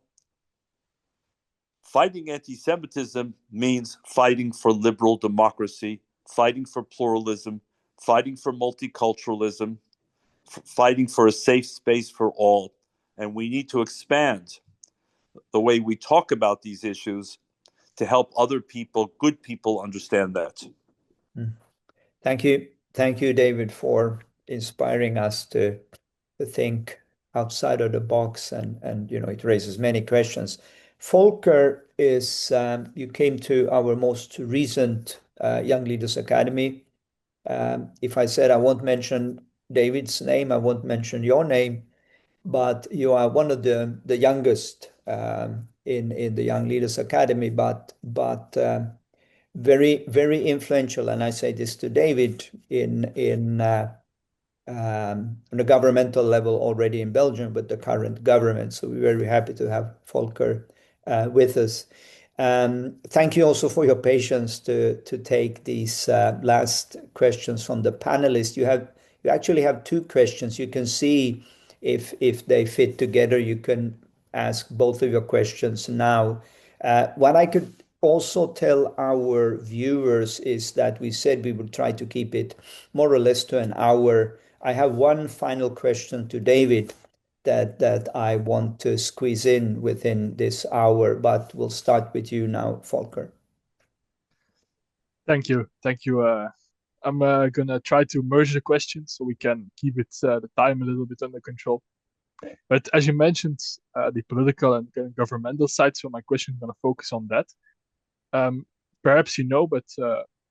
fighting anti-Semitism means fighting for liberal democracy, fighting for pluralism, fighting for multiculturalism, fighting for a safe space for all. And we need to expand the way we talk about these issues to help other people, good people, understand that. Thank you. Thank you, David, for inspiring us to think outside of the box, and it raises many questions. Volker is, you came to our most recent Young Leaders Academy. If I said I won't mention David's name, I won't mention your name, but you are one of the youngest in the Young Leaders Academy, but very, very influential. And I say this to David on a governmental level already in Belgium with the current government. So we're very happy to have Volker with us. Thank you also for your patience to take these last questions from the panelists. You actually have 2 questions. You can see if they fit together. You can ask both of your questions now. What I could also tell our viewers is that we said we would try to keep it more or less to an hour. I have one final question to David. that I want to squeeze in within this hour, but we'll start with you now, Volker. Thank you. I'm gonna try to merge the questions so we can keep the time a little bit under control. But as you mentioned, the political and governmental side, so my question is gonna focus on that. Perhaps you know, but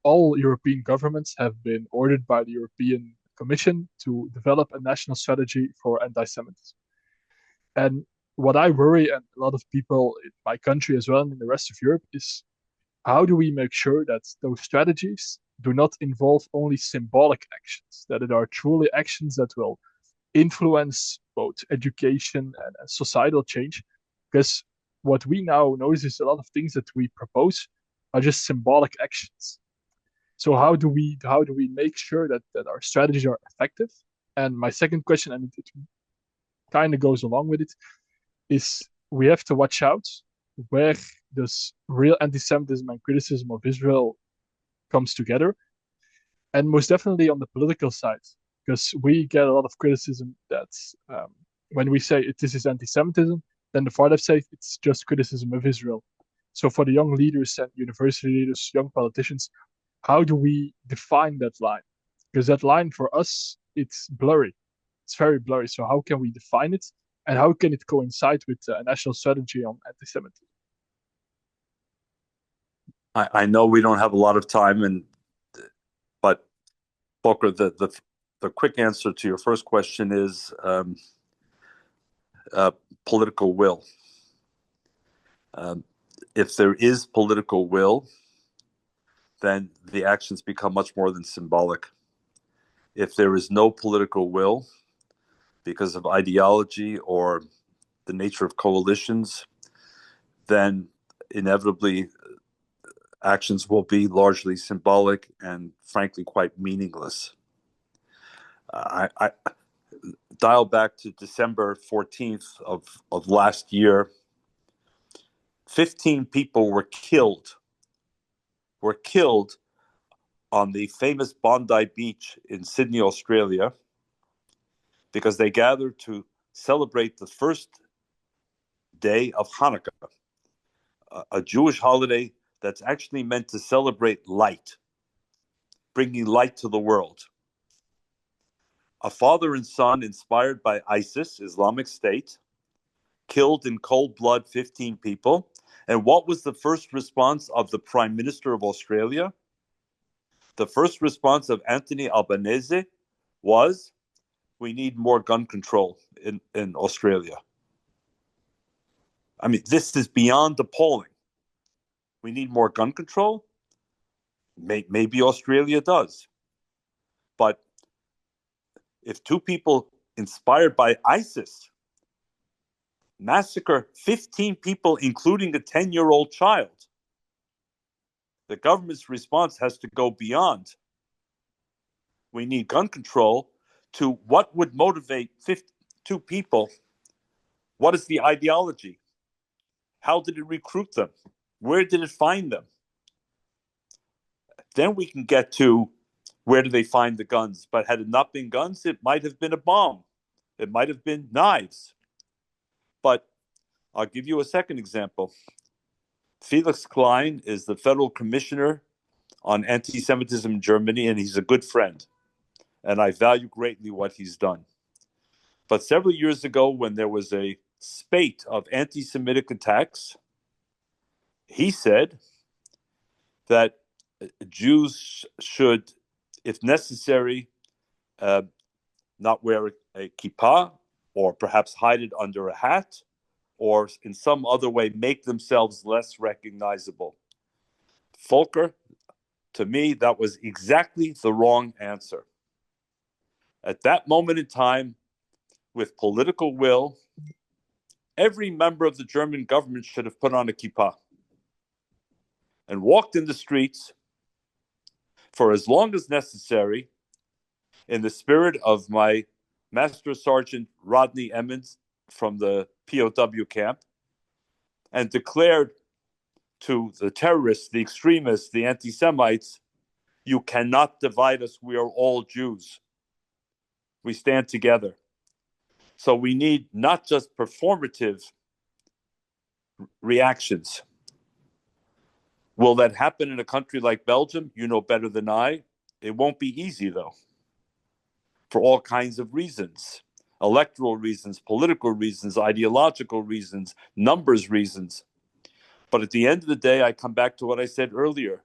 all European governments have been ordered by the European Commission to develop a national strategy for anti-Semitism. And what I worry, and a lot of people in my country as well and in the rest of Europe, is how do we make sure that those strategies do not involve only symbolic actions, that it are truly actions that will influence both education and societal change? Because what we now notice is a lot of things that we propose are just symbolic actions. So how do we make sure that our strategies are effective? And my second question, and it kind of goes along with it, is we have to watch out where does real anti-Semitism and criticism of Israel comes together, and most definitely on the political side, because we get a lot of criticism that when we say this is anti-Semitism, then the far left says it's just criticism of Israel. So for the young leaders and university leaders, young politicians, how do we define that line? Because that line for us, it's blurry. It's very blurry. So how can we define it? And how can it coincide with a national strategy on anti-Semitism? I know we don't have a lot of time, but Volker, the quick answer to your first question is political will. If there is political will, then the actions become much more than symbolic. If there is no political will, because of ideology or the nature of coalitions, then inevitably actions will be largely symbolic and frankly quite meaningless. I dial back to December 14th of last year. 15 people were killed on the famous Bondi Beach in Sydney, Australia, because they gathered to celebrate the first day of Hanukkah, a Jewish holiday that's actually meant to celebrate light, bringing light to the world. A father and son inspired by ISIS, Islamic State, killed in cold blood 15 people. And what was the first response of the Prime Minister of Australia? The first response of Antony Albanese was, we need more gun control in Australia. I mean, this is beyond appalling. We need more gun control? Maybe Australia does. But if two people inspired by ISIS massacre 15 people, including a 10-year-old child, the government's response has to go beyond, we need gun control, to what would motivate 52 people. What is the ideology? How did it recruit them? Where did it find them? Then we can get to where do they find the guns. But had it not been guns, it might have been a bomb. It might have been knives. But I'll give you a second example. Felix Klein is the federal commissioner on anti-Semitism in Germany, and he's a good friend. And I value greatly what he's done. But several years ago, when there was a spate of anti-Semitic attacks, he said that Jews should, if necessary, not wear a kippah, or perhaps hide it under a hat, or in some other way make themselves less recognizable. Volker, to me, that was exactly the wrong answer. At that moment in time, with political will, every member of the German government should have put on a kippah and walked in the streets for as long as necessary, in the spirit of my Master Sergeant Rodney Emmons from the POW camp, and declared to the terrorists, the extremists, the anti-Semites, you cannot divide us, we are all Jews. We stand together. So we need not just performative reactions. Will that happen in a country like Belgium? You know better than I. It won't be easy, though, for all kinds of reasons. Electoral reasons, political reasons, ideological reasons, numbers reasons. But at the end of the day, I come back to what I said earlier.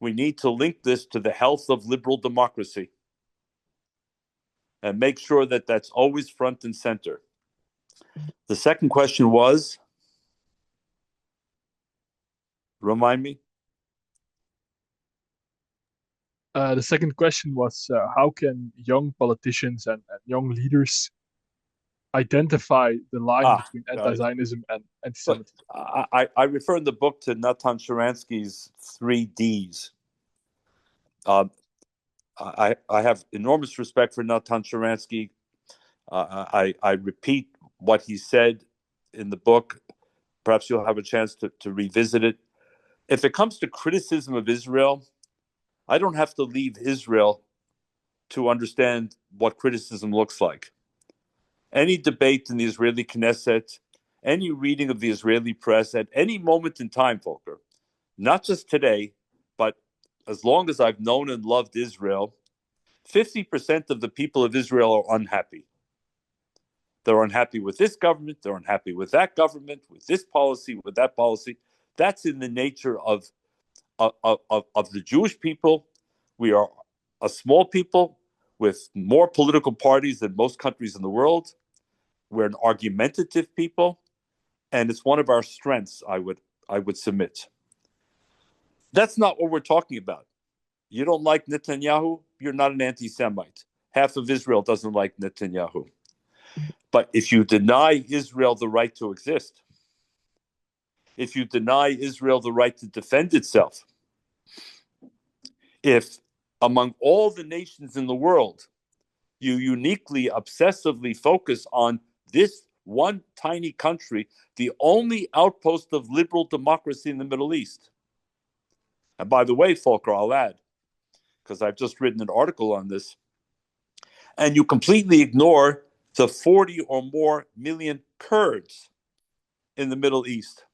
We need to link this to the health of liberal democracy and make sure that that's always front and center. The second question was, remind me? The second question was, how can young politicians and young leaders identify the line between anti-Zionism and anti-Semitism? I refer in the book to Natan Sharansky's 3 Ds. I have enormous respect for Natan Sharansky. I repeat what he said in the book. Perhaps you'll have a chance to revisit it. If it comes to criticism of Israel, I don't have to leave Israel to understand what criticism looks like. Any debate in the Israeli Knesset, any reading of the Israeli press at any moment in time, Volker, not just today, but as long as I've known and loved Israel, 50% of the people of Israel are unhappy. They're unhappy with this government, they're unhappy with that government, with this policy, with that policy. That's in the nature of the Jewish people. We are a small people with more political parties than most countries in the world. We're an argumentative people, and it's one of our strengths, I would submit. That's not what we're talking about. You don't like Netanyahu, you're not an anti-Semite. Half of Israel doesn't like Netanyahu. But if you deny Israel the right to exist, if you deny Israel the right to defend itself, if among all the nations in the world, you uniquely, obsessively focus on this one tiny country, the only outpost of liberal democracy in the Middle East. And by the way, Volker, I'll add, because I've just written an article on this, and you completely ignore the 40 or more million Kurds in the Middle East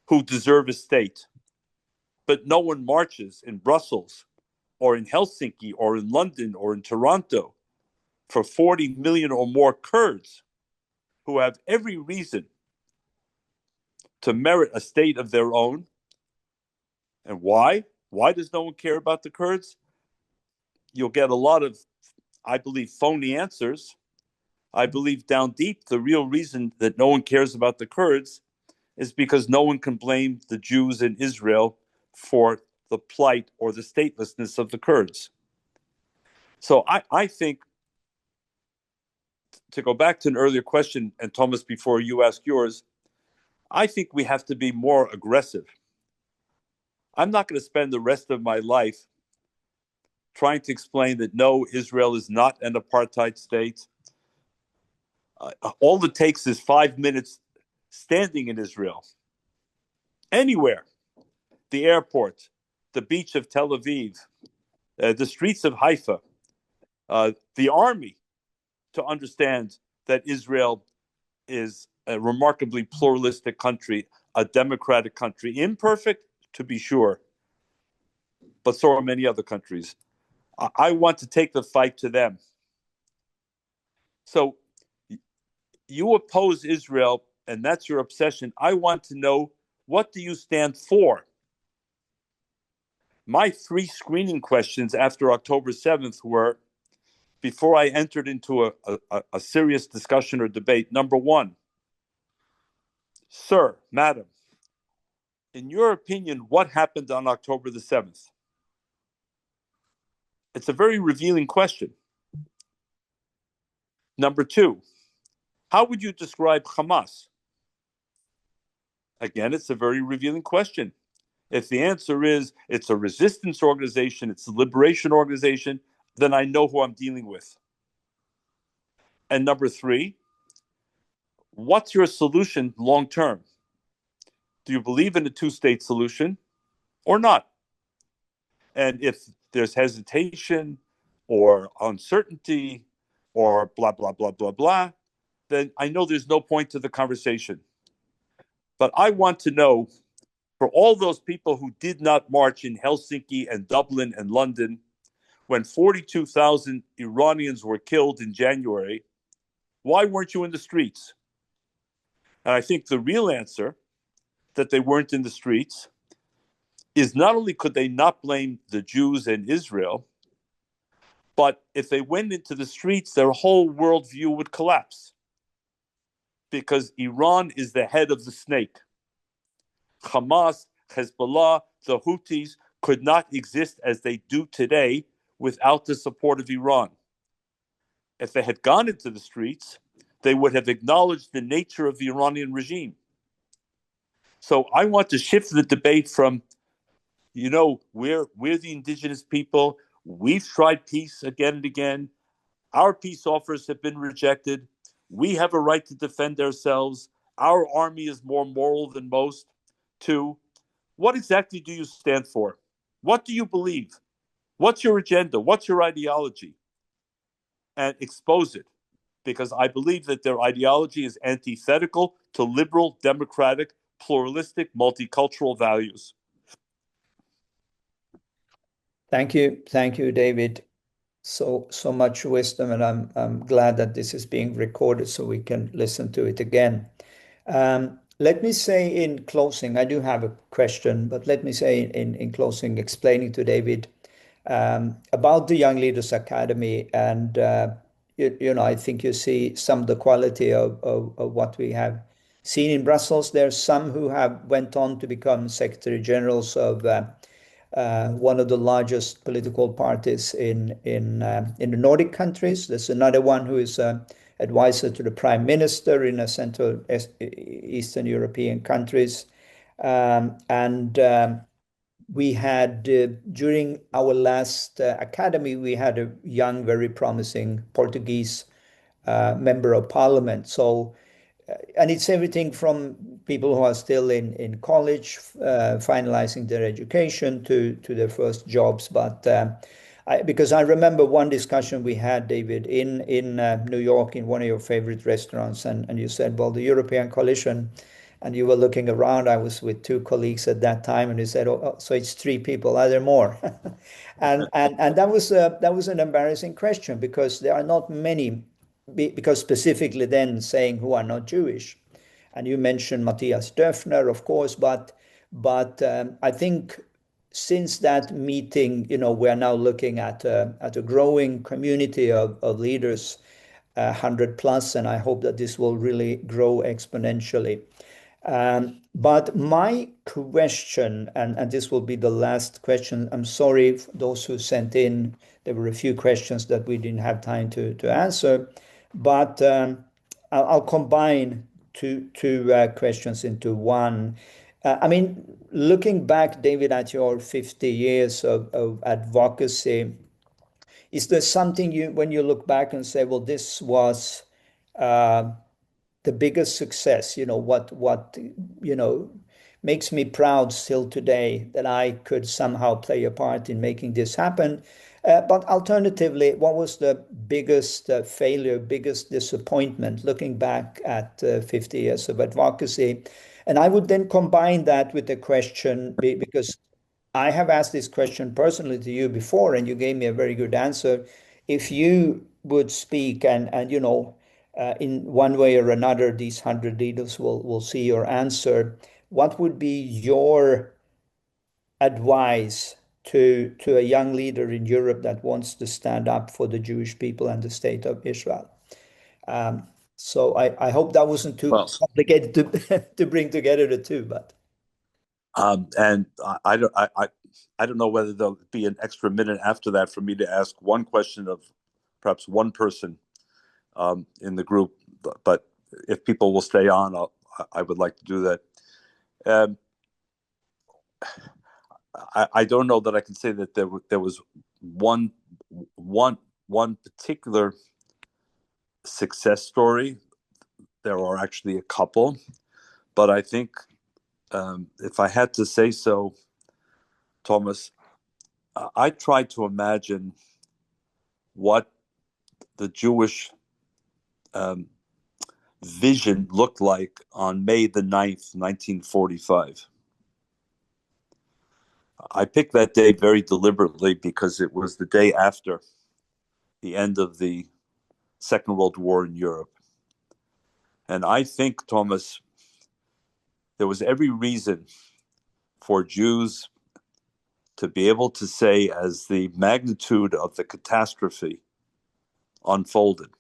who deserve a state. But no one marches in Brussels or in Helsinki or in London or in Toronto for 40 million or more Kurds who have every reason to merit a state of their own. And why? Why does no one care about the Kurds? You'll get a lot of, I believe, phony answers. I believe down deep, the real reason that no one cares about the Kurds is because no one can blame the Jews in Israel for the plight or the statelessness of the Kurds. So I think, to go back to an earlier question, and Tomas, before you ask yours, I think we have to be more aggressive. I'm not going to spend the rest of my life trying to explain that no, Israel is not an apartheid state. All it takes is 5 minutes standing in Israel, anywhere, the airport, the beach of Tel Aviv, the streets of Haifa, the army, to understand that Israel is a remarkably pluralistic country, a democratic country, imperfect, to be sure, but so are many other countries. I want to take the fight to them. So you oppose Israel, and that's your obsession. I want to know, what do you stand for? My 3 screening questions after October 7th were, before I entered into a serious discussion or debate, number 1, sir, madam, in your opinion, what happened on October the 7th? It's a very revealing question. Number 2, how would you describe Hamas? Again, it's a very revealing question. If the answer is it's a resistance organization, it's a liberation organization, then I know who I'm dealing with. And number 3, what's your solution long term? Do you believe in a 2-state solution or not? And if there's hesitation or uncertainty or blah, blah, blah, blah, blah, then I know there's no point to the conversation. But I want to know, for all those people who did not march in Helsinki and Dublin and London, when 42,000 Iranians were killed in January, why weren't you in the streets? And I think the real answer that they weren't in the streets is not only could they not blame the Jews and Israel, but if they went into the streets, their whole worldview would collapse. Because Iran is the head of the snake. Hamas, Hezbollah, the Houthis could not exist as they do today without the support of Iran. If they had gone into the streets, they would have acknowledged the nature of the Iranian regime. So I want to shift the debate from, we're the indigenous people. We've tried peace again and again. Our peace offers have been rejected. We have a right to defend ourselves. Our army is more moral than most. To, what exactly do you stand for? What do you believe? What's your agenda? What's your ideology? And expose it. Because I believe that their ideology is antithetical to liberal, democratic, pluralistic, multicultural values. Thank you, David. So much wisdom, and I'm glad that this is being recorded so we can listen to it again. Let me say in closing, I do have a question, but let me say in closing, explaining to David about the Young Leaders Academy, and I think you see some of the quality of what we have seen in Brussels. There's some who have went on to become Secretary Generals of one of the largest political parties in the Nordic countries. There's another one who is advisor to the Prime Minister in a Central Eastern European countries, and we had during our last academy, we had a young, very promising Portuguese member of parliament. So, and it's everything from people who are still in college, finalizing their education to their first jobs. But because I remember one discussion we had, David, in New York, in one of your favorite restaurants, and you said, well, the European coalition, and you were looking around. I was with two colleagues at that time, and you said, "Oh, so it's three people. Are there more?" and that was an embarrassing question, because there are not many, because specifically then saying who are not Jewish, and you mentioned Matthias Döpfner, of course, but I think since that meeting, we are now looking at a growing community of leaders, 100 plus, and I hope that this will really grow exponentially. But my question, and this will be the last question, I'm sorry for those who sent in, there were a few questions that we didn't have time to answer, but I'll combine two questions into one. I mean, looking back, David, at your 50 years of advocacy, is there something when you look back and say, well, this was the biggest success, what makes me proud still today that I could somehow play a part in making this happen? But alternatively, what was the biggest failure, biggest disappointment, looking back at 50 years of advocacy? And I would then combine that with the question, because I have asked this question personally to you before, and you gave me a very good answer. If you would speak, and in one way or another, these 100 leaders will see your answer, what would be your advice to a young leader in Europe that wants to stand up for the Jewish people and the state of Israel? So I hope that wasn't too complicated to bring together the two, but. And I don't know whether there'll be an extra minute after that for me to ask one question of perhaps one person in the group, but if people will stay on, I would like to do that. I don't know that I can say that there was one particular success story. There are actually a couple, but I think if I had to say so, Tomas, I tried to imagine what the Jewish vision looked like on May the 9th, 1945. I picked that day very deliberately because it was the day after the end of the Second World War in Europe. And I think, Tomas, there was every reason for Jews to be able to say, as the magnitude of the catastrophe unfolded,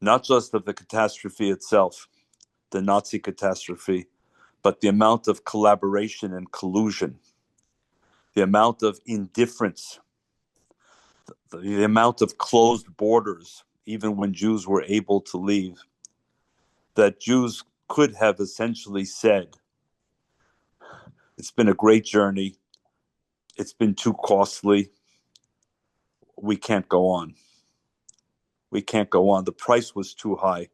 not just of the catastrophe itself, the Nazi catastrophe, but the amount of collaboration and collusion, the amount of indifference, the amount of closed borders, even when Jews were able to leave, that Jews could have essentially said, it's been a great journey, it's been too costly, we can't go on. We can't go on. The price was too high.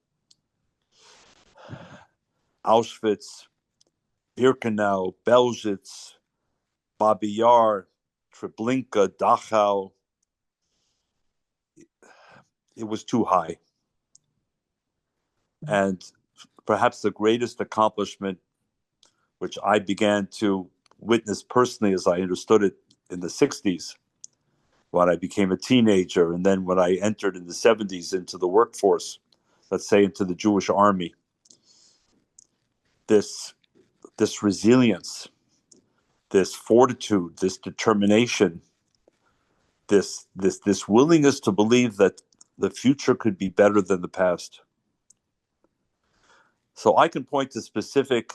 Auschwitz, Birkenau, Belzec, Babi Yar, Treblinka, Dachau, it was too high. And perhaps the greatest accomplishment, which I began to witness personally as I understood it in the 60s, when I became a teenager, and then when I entered in the 70s into the workforce, let's say into the Jewish army, this resilience, this fortitude, this determination, this willingness to believe that the future could be better than the past. So I can point to specific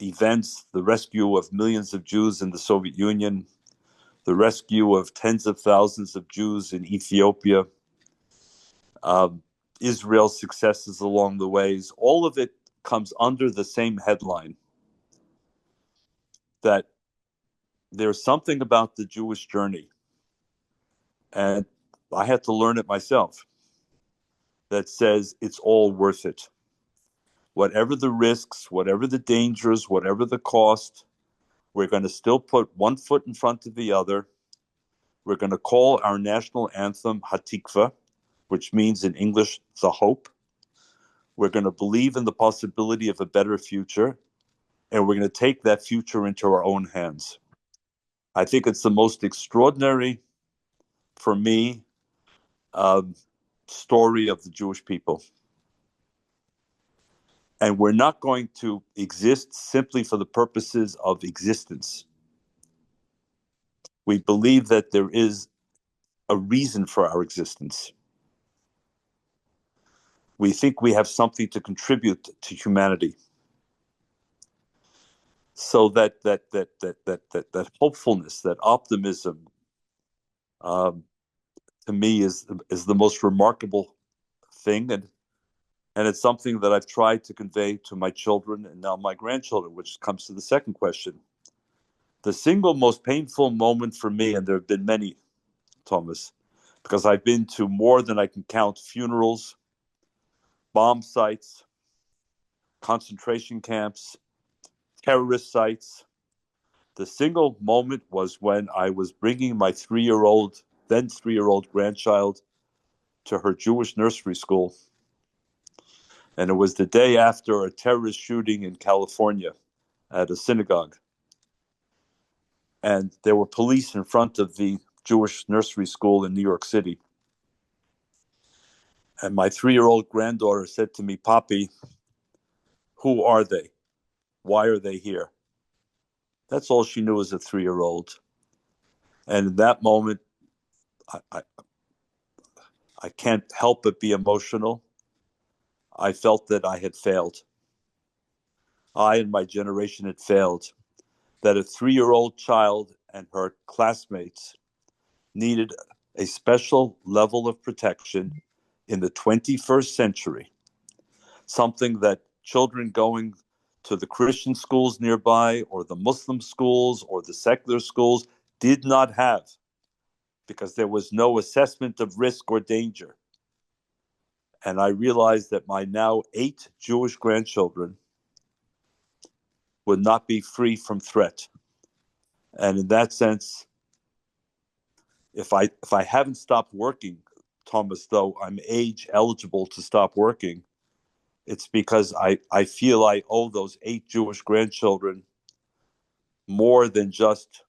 events, the rescue of millions of Jews in the Soviet Union, the rescue of tens of thousands of Jews in Ethiopia, Israel's successes along the ways. All of it comes under the same headline, that there's something about the Jewish journey, and I had to learn it myself, that says it's all worth it. Whatever the risks, whatever the dangers, whatever the cost, we're going to still put one foot in front of the other. We're going to call our national anthem Hatikva, which means in English, the hope. We're going to believe in the possibility of a better future, and we're going to take that future into our own hands. I think it's the most extraordinary, for me, story of the Jewish people. And we're not going to exist simply for the purposes of existence. We believe that there is a reason for our existence. We think we have something to contribute to humanity. So that hopefulness, that optimism, to me is the most remarkable thing, and it's something that I've tried to convey to my children and now my grandchildren, which comes to the second question. The single most painful moment for me, and there have been many, Tomas, because I've been to more than I can count funerals, bomb sites, concentration camps, terrorist sites. The single moment was when I was bringing my then three-year-old grandchild to her Jewish nursery school. And it was the day after a terrorist shooting in California at a synagogue. And there were police in front of the Jewish nursery school in New York City. And my 3-year-old granddaughter said to me, "Papi, who are they? Why are they here?" That's all she knew as a 3-year-old. And in that moment, I can't help but be emotional. I felt that I had failed. I and my generation had failed. That a 3-year-old child and her classmates needed a special level of protection in the 21st century. Something that children going to the Christian schools nearby, or the Muslim schools, or the secular schools did not have, because there was no assessment of risk or danger. And I realized that my now 8 Jewish grandchildren would not be free from threat. And in that sense, if I haven't stopped working Thomas, though I'm age eligible to stop working, it's because I feel I owe those 8 Jewish grandchildren more than just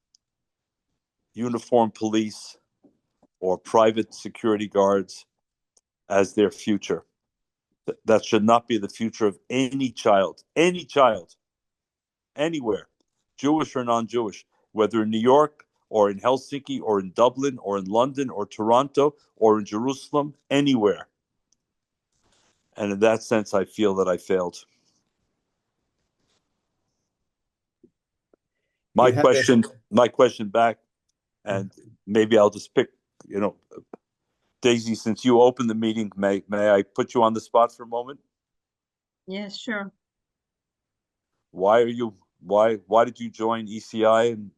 uniformed police or private security guards as their future. That should not be the future of any child, anywhere, Jewish or non-Jewish, whether in New York or in Helsinki or in Dublin or in London or Toronto or in Jerusalem, anywhere. And in that sense, I feel that I failed. My question back, and maybe I'll just pick, Daisy, since you opened the meeting, may I put you on the spot for a moment? Yes, sure. Why did you join ECI, and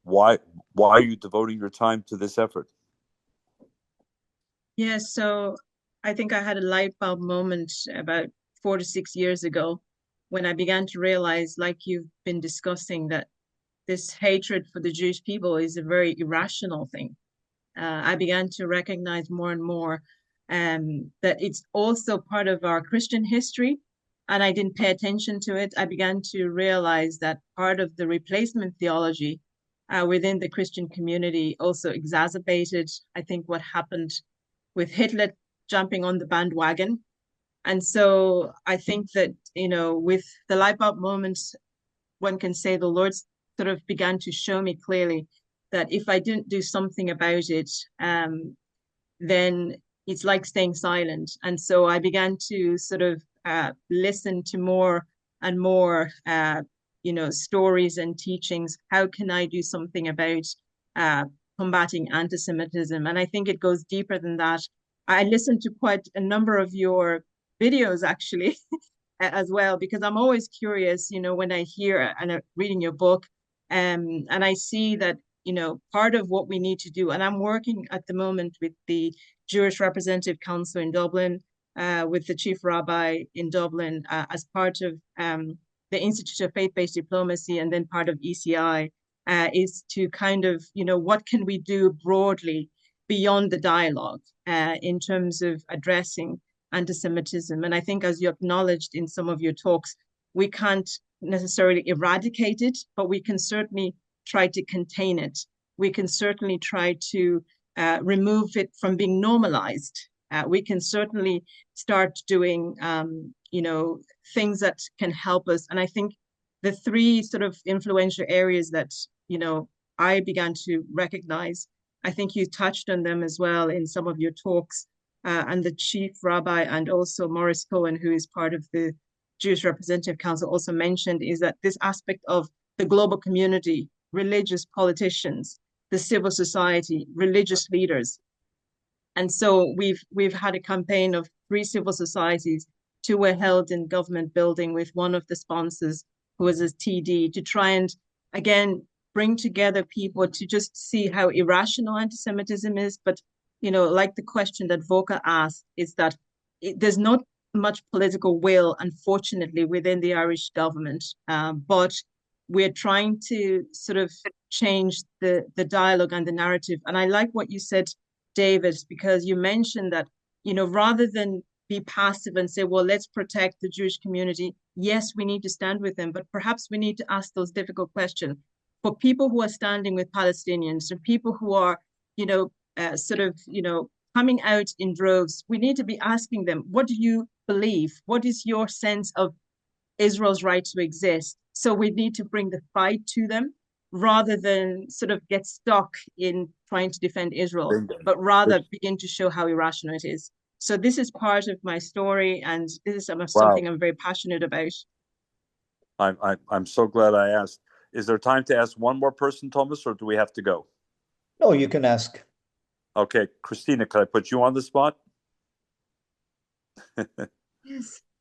why are you devoting your time to this effort? Yes, so I think I had a light bulb moment about 4 to 6 years ago when I began to realize, like you've been discussing, that this hatred for the Jewish people is a very irrational thing. I began to recognize more and more that it's also part of our Christian history, and I didn't pay attention to it. I began to realize that part of the replacement theology within the Christian community also exacerbated, I think, what happened with Hitler jumping on the bandwagon. And so I think that, with the light bulb moments, one can say the Lord sort of began to show me clearly that if I didn't do something about it, then it's like staying silent. And so I began to sort of listen to more and more, stories and teachings. How can I do something about combating anti-Semitism? And I think it goes deeper than that. I listened to quite a number of your videos, actually, as well, because I'm always curious, when I hear and reading your book, and I see that, part of what we need to do, and I'm working at the moment with the Jewish Representative Council in Dublin, with the Chief Rabbi in Dublin, as part of the Institute of Faith-Based Diplomacy, and then part of ECI, is to kind of, what can we do broadly beyond the dialogue in terms of addressing anti-Semitism. And I think, as you acknowledged in some of your talks, we can't necessarily eradicate it, but we can certainly try to contain it. We can certainly try to remove it from being normalized. We can certainly start doing, things that can help us. And I think the 3 sort of influential areas that, I began to recognize, I think you touched on them as well in some of your talks, and the Chief Rabbi and also Maurice Cohen, who is part of the Jewish Representative Council, also mentioned, is that this aspect of the global community, religious politicians, the civil society, religious leaders. And so we've had a campaign of 3 civil societies. 2 were held in government building with one of the sponsors who was a TD, to try and, again, bring together people to just see how irrational anti-Semitism is. But, like the question that Voka asked, is that there's not much political will, unfortunately, within the Irish government, but we're trying to sort of change the dialogue and the narrative. And I like what you said, David, because you mentioned that, rather than be passive and say, well, let's protect the Jewish community. Yes, we need to stand with them, but perhaps we need to ask those difficult questions. For people who are standing with Palestinians, or people who are, coming out in droves, we need to be asking them, what do you believe? What is your sense of Israel's right to exist? So we need to bring the fight to them, rather than sort of get stuck in trying to defend Israel, but rather begin to show how irrational it is. So this is part of my story, and this is something I'm very passionate about. I'm so glad I asked. Is there time to ask one more person, Thomas, or do we have to go? No, you can ask. Okay, Christina, could I put you on the spot?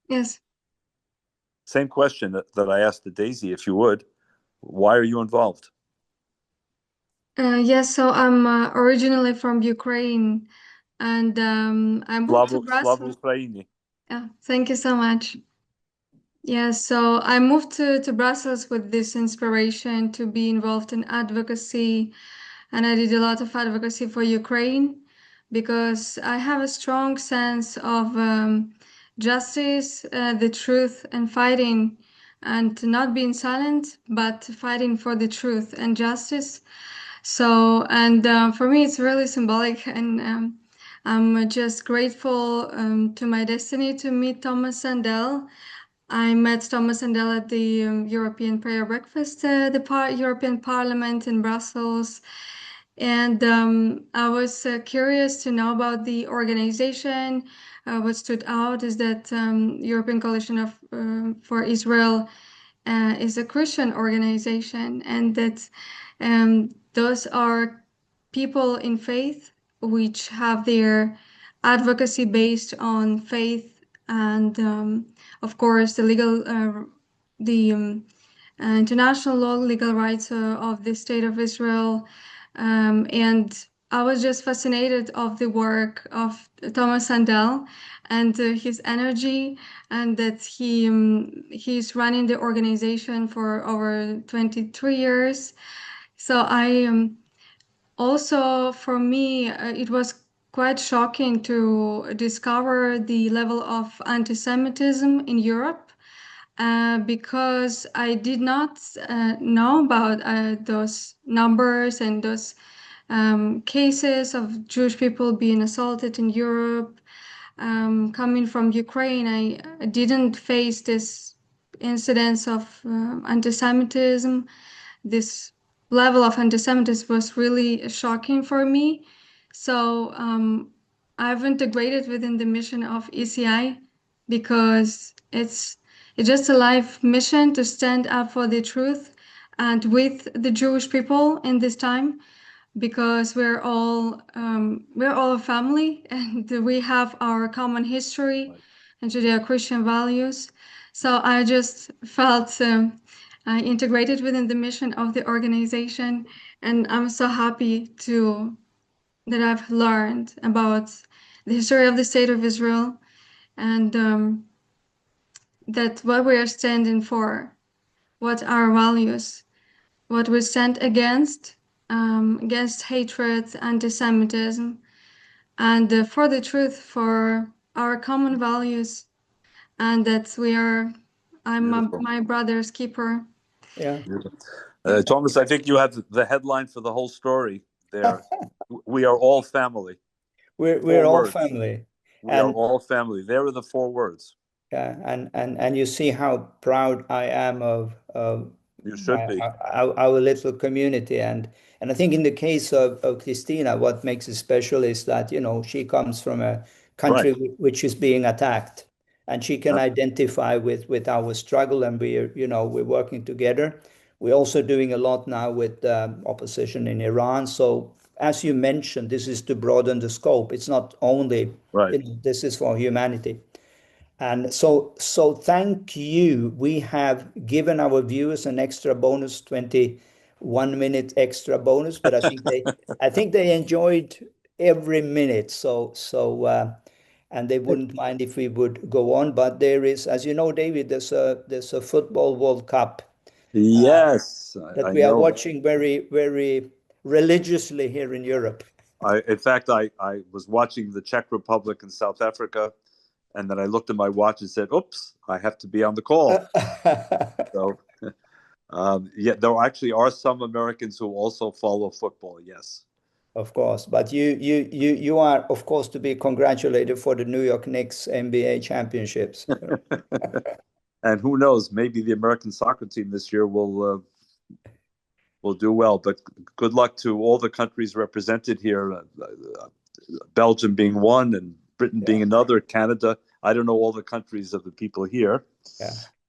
Yes. Same question that I asked to Daisy, if you would. Why are you involved? Yes, so I'm originally from Ukraine, and I moved to Brussels. Yeah, thank you so much. Yeah, so I moved to Brussels with this inspiration to be involved in advocacy, and I did a lot of advocacy for Ukraine. because I have a strong sense of justice, the truth, and fighting, and not being silent, but fighting for the truth and justice. So, and for me, it's really symbolic, and I'm just grateful to my destiny to meet Thomas Sandell. I met Thomas Sandell at the European Prayer Breakfast, the European Parliament in Brussels. And I was curious to know about the organization. What stood out is that European Coalition of for Israel is a Christian organization, and that those are people in faith which have their advocacy based on faith and, of course, the international law, legal rights of the State of Israel. And I was just fascinated of the work of Thomas Sandell and his energy, and that he's running the organization for over 23 years. So I also, for me, it was quite shocking to discover the level of anti-Semitism in Europe, because I did not know about those numbers and those cases of Jewish people being assaulted in Europe. Coming from Ukraine, I didn't face this incidence of anti-Semitism. This level of anti-Semitism was really shocking for me. So I've integrated within the mission of ECI because it's just a life mission to stand up for the truth and with the Jewish people in this time, because we're all a family and we have our common history and Judeo-Christian values. So I just felt integrated within the mission of the organization, and I'm so happy that I've learned about the history of the State of Israel, and that what we are standing for, what our values, what we stand against hatred, anti-Semitism, and for the truth, for our common values, and that I'm my brother's keeper. Yeah. Thomas, I think you have the headline for the whole story there. We are all family. We're all family. We are all family. There are the 4 words. Yeah, and you see how proud I am of You should be. our little community, and I think in the case of Christina, what makes it special is that she comes from a country which is being attacked, and she can identify with our struggle, and we're working together. We're also doing a lot now with opposition in Iran. So as you mentioned, this is to broaden the scope. It's not only this is for humanity. And so thank you. We have given our viewers an extra bonus, 21-minute extra bonus, but I think they enjoyed every minute. And they wouldn't mind if we would go on. But there is, as you know, David, there's a football World Cup. Yes, that we are watching very, very religiously here in Europe. In fact, I was watching the Czech Republic and South Africa. And then I looked at my watch and said, oops, I have to be on the call. So, there actually are some Americans who also follow football, yes. Of course. But you are, of course, to be congratulated for the New York Knicks NBA championships. And who knows, maybe the American soccer team this year will do well. But good luck to all the countries represented here, Belgium being one and Britain being another, Canada. I don't know all the countries of the people here,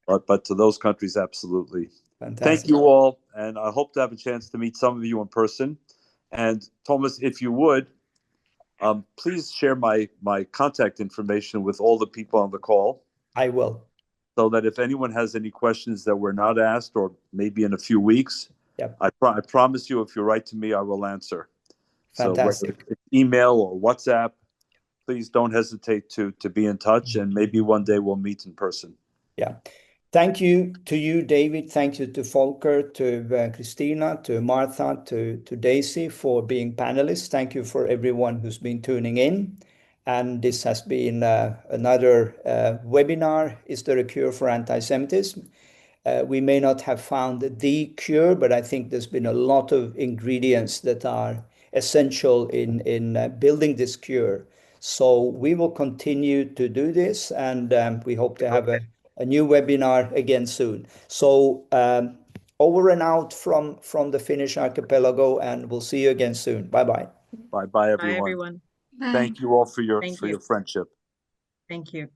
but to those countries, absolutely. Fantastic. Thank you all, and I hope to have a chance to meet some of you in person. And Thomas, if you would, please share my contact information with all the people on the call. I will. So that if anyone has any questions that were not asked, or maybe in a few weeks, I promise you, if you write to me, I will answer. Fantastic. So whether it's email or WhatsApp, please don't hesitate to be in touch, and maybe one day we'll meet in person. Yeah. Thank you to you, David. Thank you to Volker, to Christina, to Martha, to Daisy for being panelists. Thank you for everyone who's been tuning in. And this has been another webinar, Is There a Cure for Anti-Semitism? We may not have found the cure, but I think there's been a lot of ingredients that are essential in building this cure. So we will continue to do this, and we hope to have a new webinar again soon. So over and out from the Finnish archipelago, and we'll see you again soon. Bye-bye. Bye, Bye, everyone. everyone. Bye. Thank you all for your Thank you. friendship. Thank you.